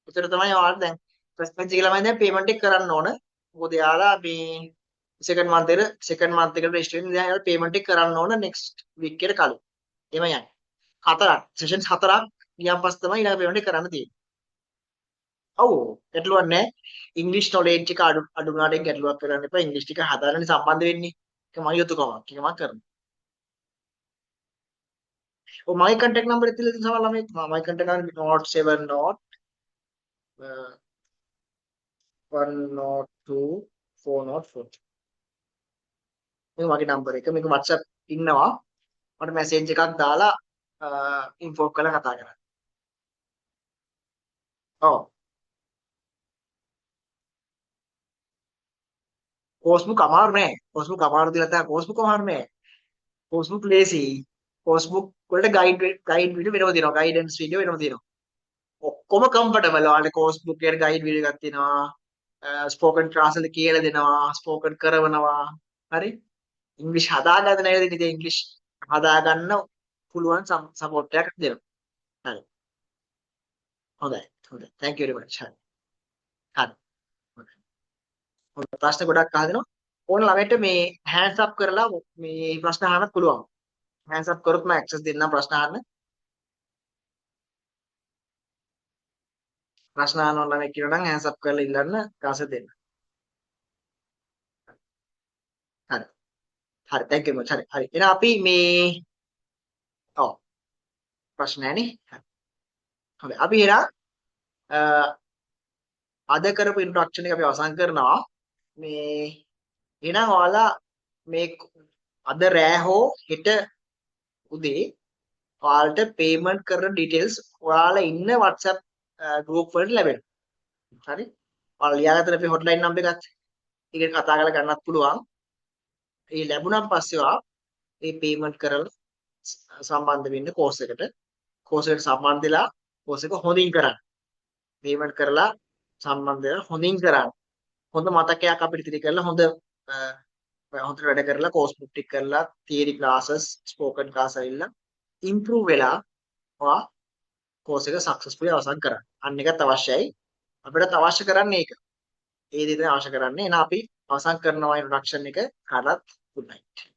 ඒතර තමයි ඔයාලා දැන් first batch එකේ ළමයි දැන් payment එක කරන්න ඕන. මොකද යාලා මේ second month එකට register වෙන්න දැන් යාලා payment එක කරන්න ඕන next week එකට කලින්. එහෙම යන්නේ. 4ක් sessions 4ක් ගියාන් පස්සේ තමයි ඊළඟ payment එක කරන්න තියෙන්නේ. ඔව් ගැටලුවක් නැහැ. English knowledge එක අඩු වුණාට ඒක ගැටලුවක් කරන්න එපා. English ටික හදාගන්න සම්බන්ධ වෙන්නේ. ඒක මගේ යුතුයකමක්. ඒක මම කරනවා. ඔව් මගේ contact number එක තියලා තියෙන සමහර ළමයි මගේ contact number 070 102 404. මේක මගේ number එක. මේක WhatsApp ඉන්නවා. මට message එකක් දාලා ඉන්ෆෝම් කරලා කතා කරන්න. ඔව්. course book අමාරු නෑ. course book අමාරු දෙයක් නැහැ. course book අමාරු නෑ. course book ලේසි. course book වලට guide video වෙනම දෙනවා. guidance video වෙනම දෙනවා. ඔක්කොම comfortable. ඔයාලට course book එකට guide video එකක් තියෙනවා. spoken class වල කියලා දෙනවා. spoken කරවනවා. හරි? English හදාගන්න නේද ඉතින් English හදාගන්න පුළුවන් support එකක් දෙනවා. හරි. හොඳයි. Thank you very much. හරි. හරි. ප්‍රශ්න ගොඩක් අහනවා. ඕන ළමයට මේ hands up කරලා මේ ප්‍රශ්න අහන්නත් පුළුවන්. hands up කරොත් මම access දෙන්නම් ප්‍රශ්න අහන්න. ප්‍රශ්න අහන්න ඕන ළමයි කියනවා නම් hands up කරලා ඉල්ලන්න කාසෙ දෙන්න. හරි. හරි thank you much. හරි. එහෙනම් අපි මේ ඔව් ප්‍රශ්න නැහැ නේ. හරි. හොඳයි. අපි එහෙනම් අද කරපු ඉන්ට්‍රොඩක්ෂන් එක අපි අවසන් කරනවා. මේ එහෙනම් ඔයාලා මේ අද රෑ හෝ හෙට උදේ ඔයාලට පේමන්ට් කරන ඩීටේල්ස් ඔයාලා ඉන්න WhatsApp group වලට ලැබෙනවා. හරි? ඔයාලා ලියාගත්තට අපි hotline number එකත් ටිකට් කතා කරලා ගන්නත් පුළුවන්. ඒ ලැබුණාන් පස්සේ ඔයා මේ පේමන්ට් කරලා සම්බන්ධ වෙන්න කෝස් එකට. කෝස් එකට සම්බන්ධ වෙලා කෝස් එක හොඳින් කරන්න. පේමන්ට් කරලා සම්බන්ධ වෙලා හොඳින් කරන්න. හොඳ මතකයක් අපිට ඉතිරි කරලා හොඳට වැඩ කරලා කෝස් බුක් ටික කරලා තියරි ක්ලාසස් ස්පෝකන් ක්ලාස් ඇවිල්ලා ඉම්ප්‍රූව් වෙලා ඔයා කෝස් එක සක්සස්ෆුලි අවසන් කරන්න. අන්න එකත් අවශ්‍යයි. අපිට අවශ්‍ය කරන්නේ ඒක. ඒ දේ තමයි අවශ්‍ය කරන්නේ. එහෙනම් අපි අවසන් කරනවා ඉන්ට්‍රොඩක්ෂන් එක. කාටත් good night.